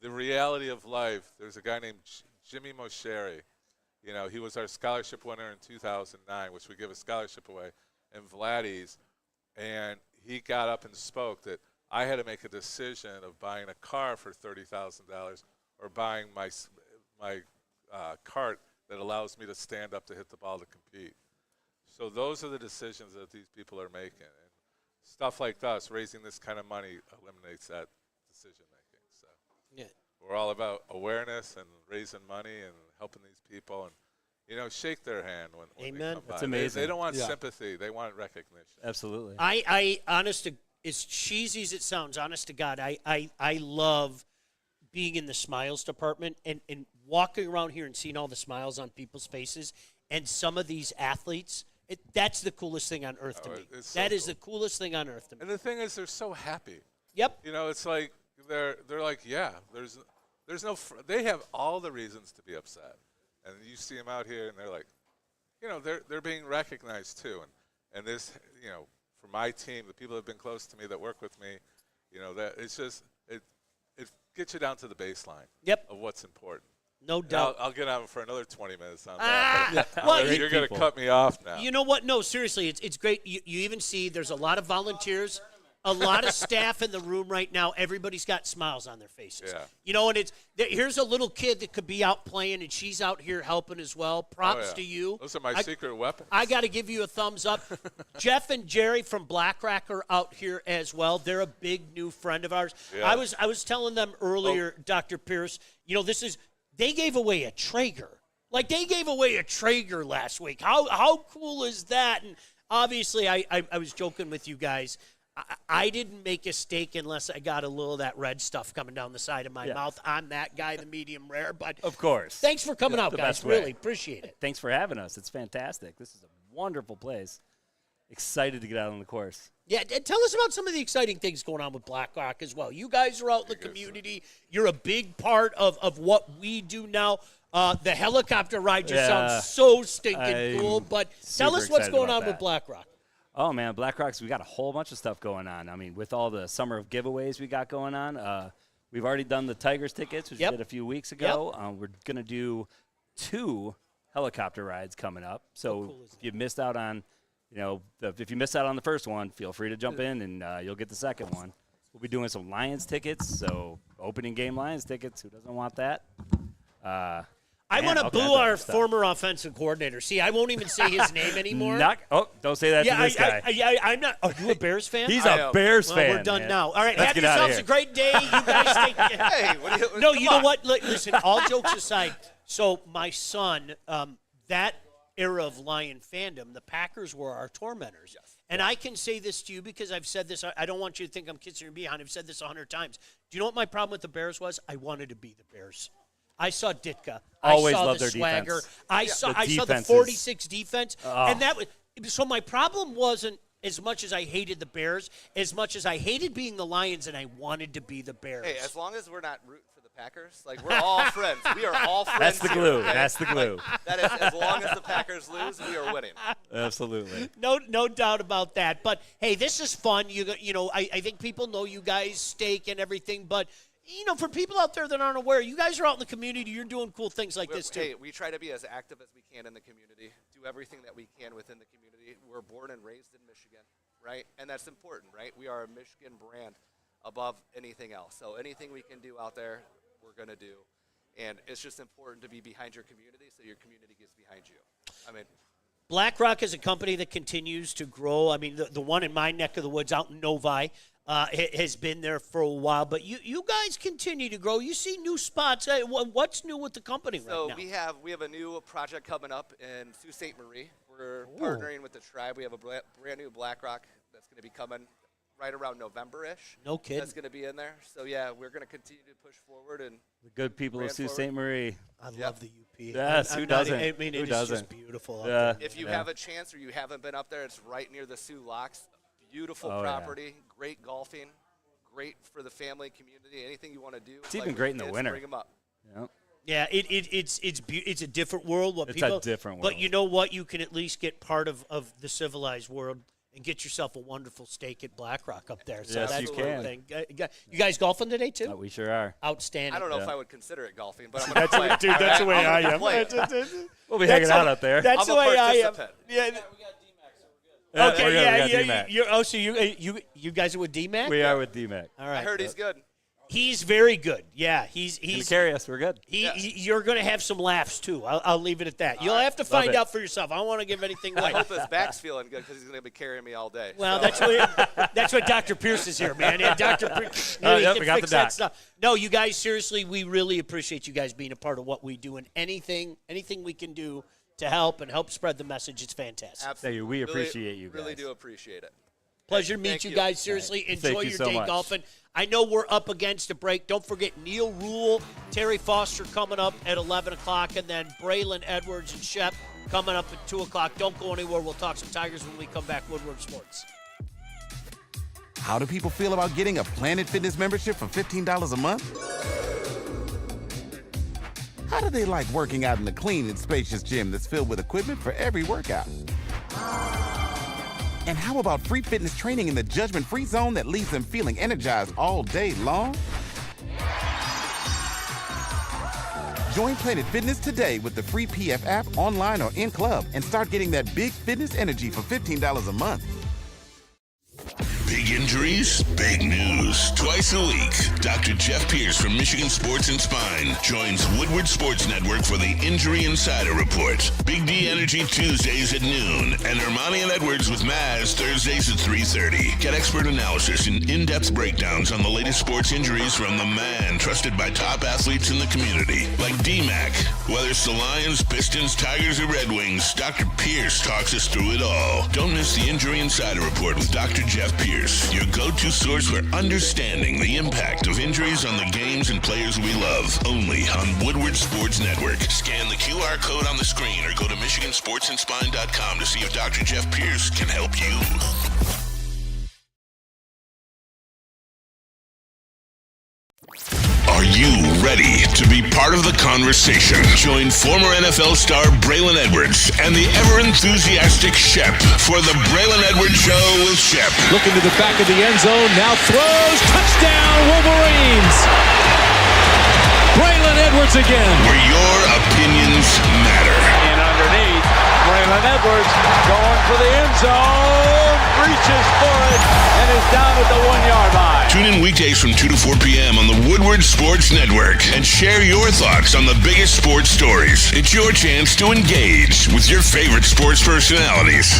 the reality of life, there's a guy named Jimmy Mosheri. He was our scholarship winner in 2009, which we give a scholarship away, in Vladdy's, and he got up and spoke that I had to make a decision of buying a car for $30,000 or buying my cart that allows me to stand up to hit the ball to compete. So those are the decisions that these people are making. And stuff like us, raising this kind of money, eliminates that decision making. So yeah. We're all about awareness and raising money and helping these people and, shake their hand when Amen. they come by. That's amazing. They don't want sympathy. They want recognition. Absolutely. I honest to, as cheesy as it sounds, honest to God, I love being in the smiles department and walking around here and seeing all the smiles on people's faces. And some of these athletes, that's the coolest thing on earth to me. That is the coolest thing on earth to me. And the thing is, they're so happy. Yep. It's like they're like, yeah, there's no they have all the reasons to be upset. And you see them out here, and they're like, they're being recognized too. And this, for my team, the people that have been close to me that work with me, that it's just it gets you down to the baseline. Yep. Of what's important. No doubt. I'll get on for another 20 minutes on that. Well, you're going to cut me off now. You know what? No, seriously, it's great. You even see there's a lot of volunteers, a lot of staff in the room right now. Everybody's got smiles on their faces. Yeah. And here's a little kid that could be out playing, and she's out here helping as well. Props to you. Those are my secret weapons. I got to give you a thumbs up. Jeff and Jerry from BlackRock are out here as well. They're a big new friend of ours. Yeah. I was telling them earlier, Dr. Pierce, they gave away a Traeger. Like, they gave away a Traeger last week. How cool is that? And obviously, I was joking with you guys. I didn't make a steak unless I got a little of that red stuff coming down the side of my mouth. I'm that guy, the medium rare. But of course. Thanks for coming out, guys. Really way. Appreciate it. Thanks for having us. It's fantastic. This is a wonderful place. Excited to get out on the course. Yeah, and tell us about some of the exciting things going on with BlackRock as well. You guys are out in the community. You're a big part of what we do now. The helicopter ride just sounds so stinking cool. But tell us what's going on with BlackRock. Oh, man, BlackRock's, we got a whole bunch of stuff going on. I mean, with all the summer of giveaways we got going on, we've already done the Tigers tickets, which we did a few weeks ago. We're going to do 2 helicopter rides coming up. So if you missed out on, if you missed out on the first one, feel free to jump in and you'll get the second one. We'll be doing some Lions tickets, so opening game Lions tickets. Who doesn't want that? I want to boo our former offensive coordinator. See, I won't even say his name anymore. Don't say that to this guy. I'm not. Are you a Bears fan? He's a Bears fan. We're done man. now. All right, Let's have yourselves a great day. You guys take care. Hey, no, you know what? Listen, all jokes aside, so my son, that era of Lion fandom, the Packers were our tormentors. Yes. And I can say this to you because I've said this. I don't want you to think I'm kissing your behind. I've said this 100 times. Do you know what my problem with the Bears was? I wanted to be the Bears. I saw Ditka. Always I saw loved the their swagger. defense. I saw the 46 defense. And that was so my problem wasn't as much as I hated the Bears, as much as I hated being the Lions and I wanted to be the Bears. Hey, as long as we're not rooting for the Packers, like we're all friends. We are all friends. That's the glue. Here, okay? That's the glue. Like, that is, as long as the Packers lose, we are winning. Absolutely. No doubt about that. But hey, this is fun. You know, I think people know you guys steak and everything, but you know, for people out there that aren't aware, you guys are out in the community. You're doing cool things like this too. Hey, we try to be as active as we can in the community. Do everything that we can within the community. We're born and raised in Michigan, right? And that's important, right? We are a Michigan brand above anything else. So anything we can do out there, we're going to do. And it's just important to be behind your community so your community gets behind you. I mean, BlackRock is a company that continues to grow. I mean, the one in my neck of the woods out in Novi has been there for a while. But you guys continue to grow. You see new spots. What's new with the company right now? So we have a new project coming up in Sault Ste. Marie. We're partnering with the tribe. We have a brand new BlackRock that's going to be coming right around November-ish. No kidding. That's going to be in there. So, yeah, we're going to continue to push forward. And the good people of Sault Ste. Marie. I love the UP. Yes, who doesn't? I mean, who it's doesn't? just beautiful. Yeah. If you have a chance or you haven't been up there, it's right near the Sioux Locks. Beautiful property, great golfing, great for the family, community, anything you want to do. It's even great in the winter. Bring them up. Yep. Yeah, it's a different world. It's a different world. But you know what? You can at least get part of the civilized world and get yourself a wonderful steak at BlackRock up there. So yes, that's you the can. thing. You guys golfing today too? We sure are. Outstanding. I don't know if I would consider it golfing, but I'm going to play. Dude, that's the way I am. We'll be hanging out up there. That's the way I am. Yeah. Okay, So you guys are with D-Mac? We are with D-Mac. All right. I heard he's good. He's very good. Yeah, he's gonna carry us. We're good. You're going to have some laughs too. I'll leave it at that. You'll have to find out for yourself. I don't want to give anything away. I hope his back's feeling good because he's going to be carrying me all day. Well, so. that's what Dr. Pierce is here, man. Yeah, Dr. Pierce. We got fix the that doc. stuff. No, you guys, seriously, we really appreciate you guys being a part of what we do, and anything we can do to help spread the message, it's fantastic. Absolutely. We appreciate you guys. Really do appreciate it. Pleasure to meet you guys. Seriously, enjoy your day much. golfing. I know we're up against a break. Don't forget Neil Rule, Terry Foster coming up at 11 o'clock, and then Braylon Edwards and Shep coming up at 2 o'clock. Don't go anywhere. We'll talk some Tigers when we come back. Woodward Sports. How do people feel about getting a Planet Fitness membership for $15 a month? How do they like working out in a clean and spacious gym that's filled with equipment for every workout? And how about free fitness training in the judgment-free zone that leaves them feeling energized all day long? Join Planet Fitness today with the free PF app online or in club and start getting that big fitness energy for $15 a month. Big injuries, big news. Twice a week, Dr. Jeff Pierce from Michigan Sports and Spine joins Woodward Sports Network for the Injury Insider Report. Big D Energy Tuesdays at noon, and Ermanni and Edwards with Maz Thursdays at 3:30. Get expert analysis and in-depth breakdowns on the latest sports injuries from the man trusted by top athletes in the community, like D-Mac. Whether it's the Lions, Pistons, Tigers, or Red Wings, Dr. Pierce talks us through it all. Don't miss the Injury Insider Report with Dr. Jeff Pierce, your go-to source for understanding the impact of injuries on the games and players we love. Only on Woodward Sports Network. Scan the QR code on the screen or go to MichiganSportsandSpine.com to see if Dr. Jeff Pierce can help you. Are you ready to be part of the conversation? Join former NFL star Braylon Edwards and the ever-enthusiastic Shep for the Braylon Edwards Show with Shep. Looking to the back of the end zone, now throws, touchdown Wolverines! Braylon Edwards again. Where your opinions matter. And underneath, Braylon Edwards going for the end zone, reaches for it, and is down at the 1 yard line. Tune in weekdays from 2 to 4 p.m. on the Woodward Woodward Sports Network and share your thoughts on the biggest sports stories. It's your chance to engage with your favorite sports personalities.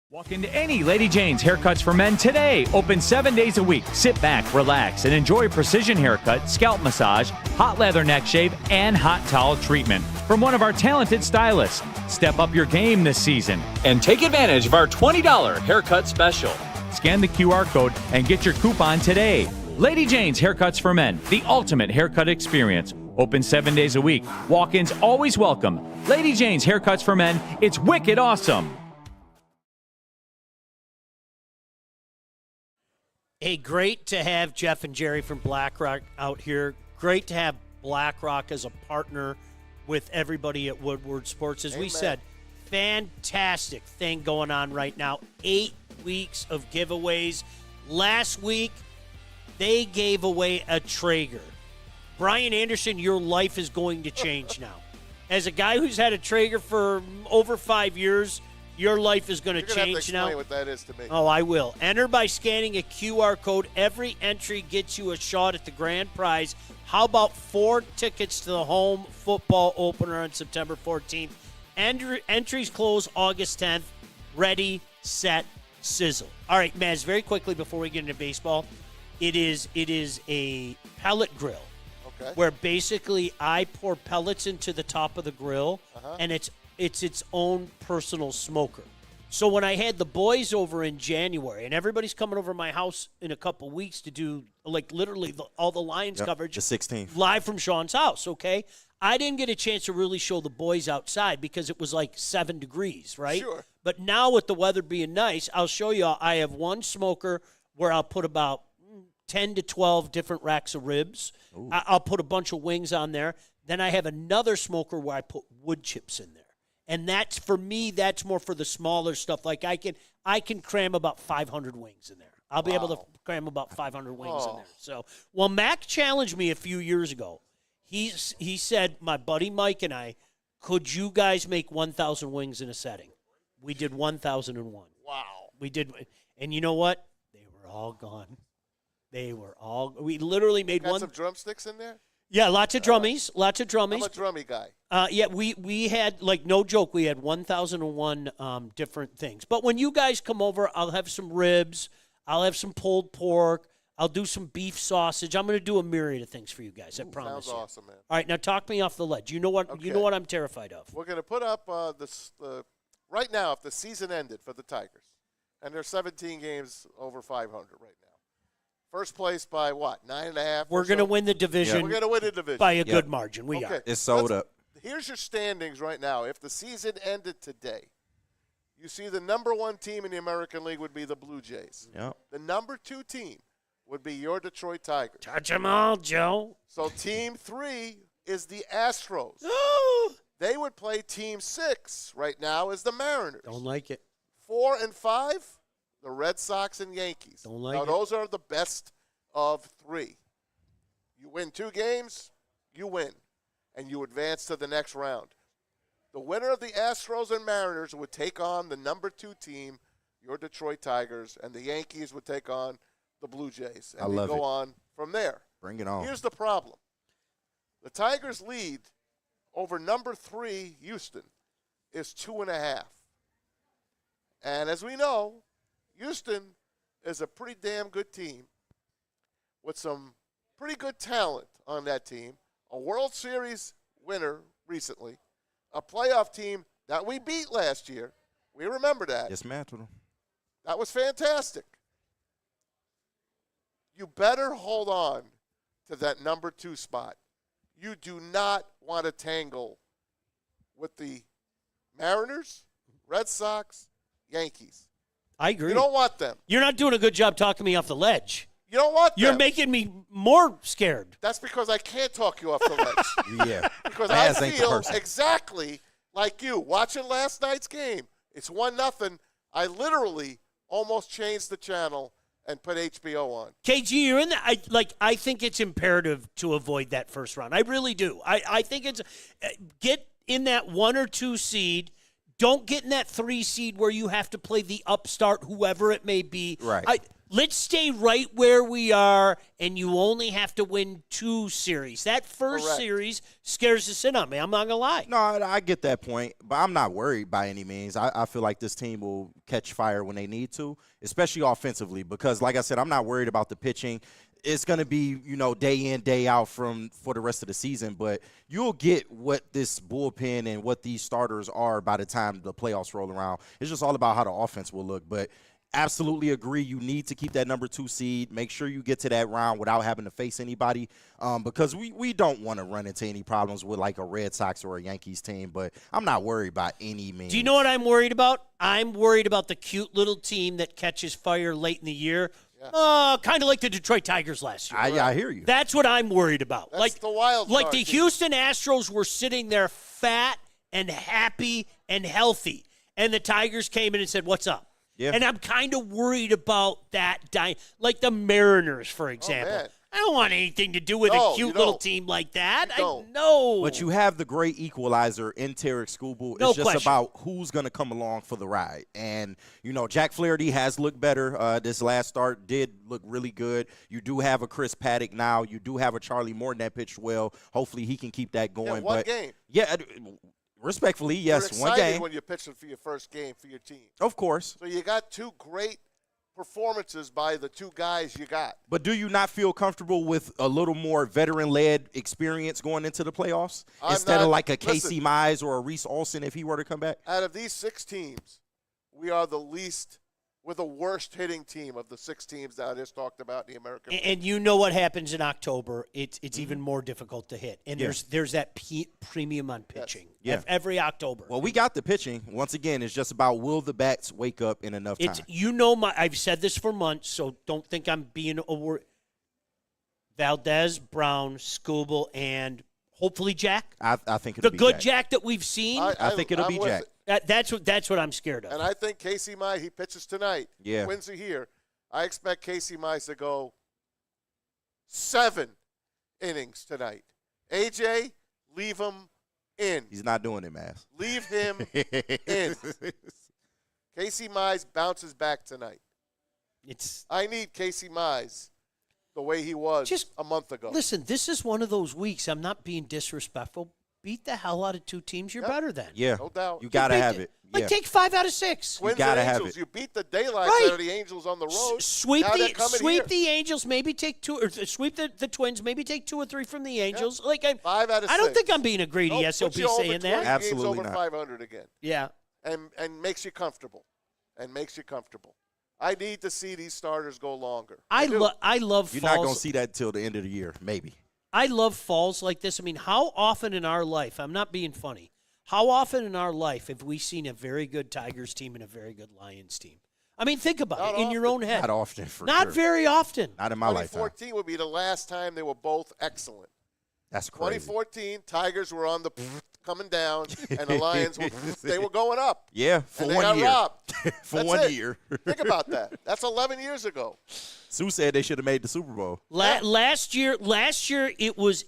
Walk into any Lady Jane's Haircuts for Men today. Open 7 days a week. Sit back, relax, and enjoy precision haircut, scalp massage, hot leather neck shave, and hot towel treatment from one of our talented stylists. Step up your game this season and take advantage of our $20 haircut special. Scan the QR code and get your coupon today. Lady Jane's Haircuts for Men, the ultimate haircut experience. Open 7 days a week. Walk-ins always welcome. Lady Jane's Haircuts for Men. It's wicked awesome. Hey, great to have Jeff and Jerry from BlackRock out here. Great to have BlackRock as a partner with everybody at Woodward Sports. As we said, fantastic thing going on right now. 8 weeks of giveaways. Last week, they gave away a Traeger. Brian Anderson, your life is going to change now. As a guy who's had a Traeger for over 5 years, your life is going to change now. Explain what that is to me. Oh, I will. Enter by scanning a QR code. Every entry gets you a shot at the grand prize. How about 4 tickets to the home football opener on September 14th? Entries close August 10th. Ready, set, sizzle. All right, Maz, very quickly before we get into baseball, it is a pellet grill. Okay. Where basically I pour pellets into the top of the grill, and it's its own personal smoker. So when I had the boys over in January, and everybody's coming over to my house in a couple weeks to do, like, literally all the Lions coverage. The 16th. Live from Sean's house, okay? I didn't get a chance to really show the boys outside because it was like 7 degrees, right? Sure. But now with the weather being nice, I'll show you. I have one smoker where I'll put about 10 to 12 different racks of ribs. I'll put a bunch of wings on there. Then I have another smoker where I put wood chips in there. And that's, for me, that's more for the smaller stuff. Like I can cram about 500 wings in there. I'll be able to cram about 500 wings in there. So, well, Mac challenged me a few years ago. He said, my buddy Mike and I, could you guys make 1,000 wings in a setting? We did 1,001. Wow. We did. And you know what? They were all gone. We literally made Got some drumsticks in there? Yeah, lots of drummies. I'm a drummy guy. Yeah, we had, like, no joke, we had 1,001 different things. But when you guys come over, I'll have some ribs. I'll have some pulled pork. I'll do some beef sausage. I'm going to do a myriad of things for you guys, I promise. Sounds awesome, man. All right, now talk me off the ledge. You know what I'm terrified of. We're going to put up right now, if the season ended for the Tigers, and there's 17 games over 500 right now. First place by what? 9.5? We're going to win the division. Yeah. We're going to win the division. By a good margin. We are. It's sold up. Here's your standings right now. If the season ended today, you see the number 1 team in the American League would be the Blue Jays. Yep. The number 2 team would be your Detroit Tigers. Touch them all, Joe. So team 3 is the Astros. They would play team 6 right now is the Mariners. Don't like it. 4 and 5, the Red Sox and Yankees. Don't like now, it. those are the best of 3. You win 2 games, you win, and you advance to the next round. The winner of the Astros and Mariners would take on the number 2 team, your Detroit Tigers, and the Yankees would take on the Blue Jays. And I love go it. on from there. Bring it on. Here's the problem. The Tigers' lead over number 3, Houston, is 2.5. And as we know, Houston is a pretty damn good team with some pretty good talent on that team, a World Series winner recently, a playoff team that we beat last year. We remember that. Yes, man. That was fantastic. You better hold on to that number 2 spot. You do not want to tangle with the Mariners, Red Sox, Yankees. I agree. You don't want them. You're not doing a good job talking me off the ledge. You don't want them. You're making me more scared. That's because I can't talk you off the ledge. Yeah. Because Maz I ain't the feel person. exactly like you. Watching last night's game, it's 1-0. I literally almost changed the channel and put HBO on. KG, you're in that. I think it's imperative to avoid that first round. I really do. I think it's get in that 1 or 2 seed. don't get in that 3 seed where you have to play the upstart, whoever it may be. Right. Let's stay right where we are, and you only have to win 2 series. That first series scares the sin out of me. I'm not going to lie. No, I get that point, but I'm not worried by any means. I feel like this team will catch fire when they need to, especially offensively, because, like I said, I'm not worried about the pitching. It's going to be, day in, day out for the rest of the season, but you'll get what this bullpen and what these starters are by the time the playoffs roll around. It's just all about how the offense will look, but absolutely agree. You need to keep that number 2 seed. Make sure you get to that round without having to face anybody, because we don't want to run into any problems with like a Red Sox or a Yankees team. But I'm not worried by any means. Do you know what I'm worried about? I'm worried about the cute little team that catches fire late in the year. Kind of like the Detroit Tigers last year. I hear you. That's what I'm worried about. That's the wild card. Like the Houston Astros were sitting there fat and happy and healthy, and the Tigers came in and said, "What's up?" Yeah. And I'm kind of worried about that like the Mariners, for example. man. I don't want anything to do with a cute little team like that. But you have the great equalizer in Tarek Skubal. No it's just question. about who's going to come along for the ride. And, Jack Flaherty has looked better. This last start did look really good. You do have a Chris Paddock now. You do have a Charlie Morton that pitched well. Hopefully he can keep that going. One game. Yeah, respectfully, yes, You're one excited game. when you're pitching for your first game for your team. Of course. So you got 2 great performances by the 2 guys you got. But do you not feel comfortable with a little more veteran-led experience going into the playoffs instead of like a Casey Mize or a Reese Olson if he were to come back? Out of these 6 teams, we are the least – we're the worst hitting team of the 6 teams that I just talked about in the American League. And you know what happens in October. It's even more difficult to hit. And there's that premium on pitching every October. Well, we got the pitching. Once again, it's just about will the bats wake up in enough time. I've said this for months, so don't think I'm being Valdez, Brown, Skubal, and hopefully Jack. I think it'll be the good Jack that we've seen. I think it'll be Jack. That's what I'm scared of. And I think Casey Mize, he pitches tonight. Yeah. Wins it here. I expect Casey Mize to go 7 innings tonight. AJ, leave him in. He's not doing it, man. Leave him in. Casey Mize bounces back tonight. I need Casey Mize the way he was just a month ago. Listen, this is one of those weeks. I'm not being disrespectful. Beat the hell out of 2 teams you're better than. Yeah, no doubt. You got to have it. Like, take 5 out of 6. Twins you got to and have Angels. it. You beat the daylights out of the Angels on the road. Sweep the Angels, maybe take 2, or sweep the Twins, maybe take 2 or 3 from the Angels. Like 5 out of 6. I don't think I'm being a greedy SOB saying that. Absolutely over not. 500 again. Yeah. And makes you comfortable. I need to see these starters go longer. I love You're falls. not going to see that until the end of the year, maybe. I love falls like this. I mean, how often in our life, I'm not being funny, how often in our life have we seen a very good Tigers team and a very good Lions team? I mean, think about it in your own head. Not often, for Not sure. very often. Not in my lifetime. 2014 would be the last time they were both excellent. That's crazy. 2014, Tigers were on the coming down, and the Lions they were going up. Yeah, for and they 1 got year. robbed. For That's 1 it. year. Think about that. That's 11 years ago. Sue said they should have made the Super Bowl. Last year it was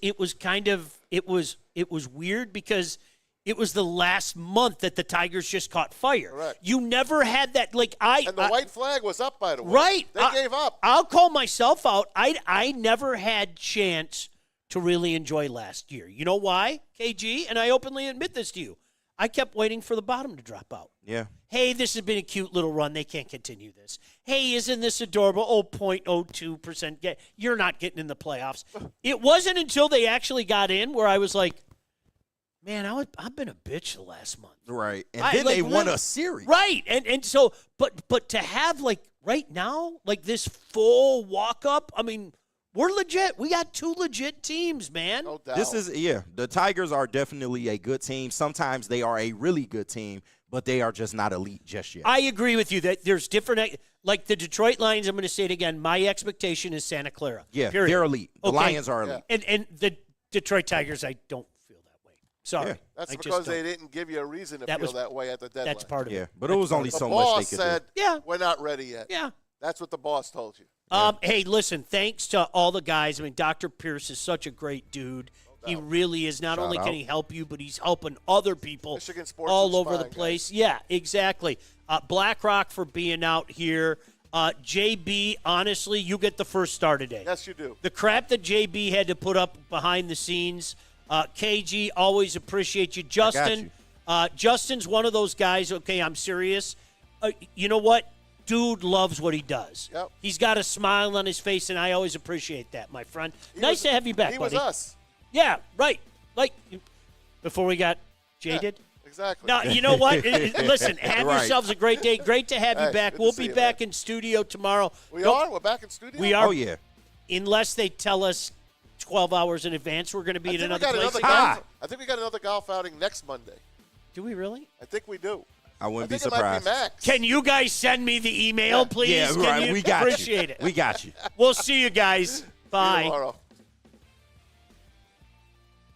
weird because it was the last month that the Tigers just caught fire. Correct. You never had that And the white flag was up, by the way. Right. They gave up. I'll call myself out. I never had chance to really enjoy last year. You know why, KG? And I openly admit this to you. I kept waiting for the bottom to drop out. Yeah. Hey, this has been a cute little run. They can't continue this. Hey, isn't this adorable? 0.02%. You're not getting in the playoffs. It wasn't until they actually got in where I was like, man, I've been a bitch the last month. Right. And then they won a series. Right. And so, but to have, like, right now, like this full walk-up, I mean, we're legit. We got 2 legit teams, man. No doubt. The Tigers are definitely a good team. Sometimes they are a really good team, but they are just not elite just yet. I agree with you that there's different, like the Detroit Lions, I'm going to say it again, my expectation is Santa Clara. Yeah, period. they're elite. The Okay. Lions are elite. And the Detroit Tigers, I don't feel that way. Sorry. Yeah. That's I just because don't. they didn't give you a reason to feel that way at the deadline. That's part of Yeah, it. but it was only The so much boss they could said, do. we're not ready yet. Yeah. That's what the boss told you. Hey, listen, thanks to all the guys. I mean, Dr. Pierce is such a great dude. He really is. Not Shout only out. can he help you, but he's helping other people Michigan Sports all and over the Spine, place. Yeah, exactly. BlackRock for being out here. JB, honestly, you get the first star today. Yes, you do. The crap that JB had to put up behind the scenes. KG, always appreciate you. Justin, Justin's one of those guys, okay, I'm serious. You know what? Dude loves what he does. Yep. He's got a smile on his face, and I always appreciate that, my friend. Nice to have you back, He buddy. was us. Yeah, right. Like, before we got jaded. Exactly. No, you know what? Listen, have yourselves a great day. Great to have you Hey, back. good to We'll see be you, back man. in studio tomorrow. We are? We're back in studio? We are. Oh, yeah. Unless they tell us 12 hours in advance we're going to be I at think another place. I think we got another golf outing next Monday. Do we really? I think we do. I wouldn't be think it might surprised. be Max. Can you guys send me the email, please? Yeah, Can right. you? We got Appreciate you. it. We got you. We'll see you guys. Bye. See you tomorrow.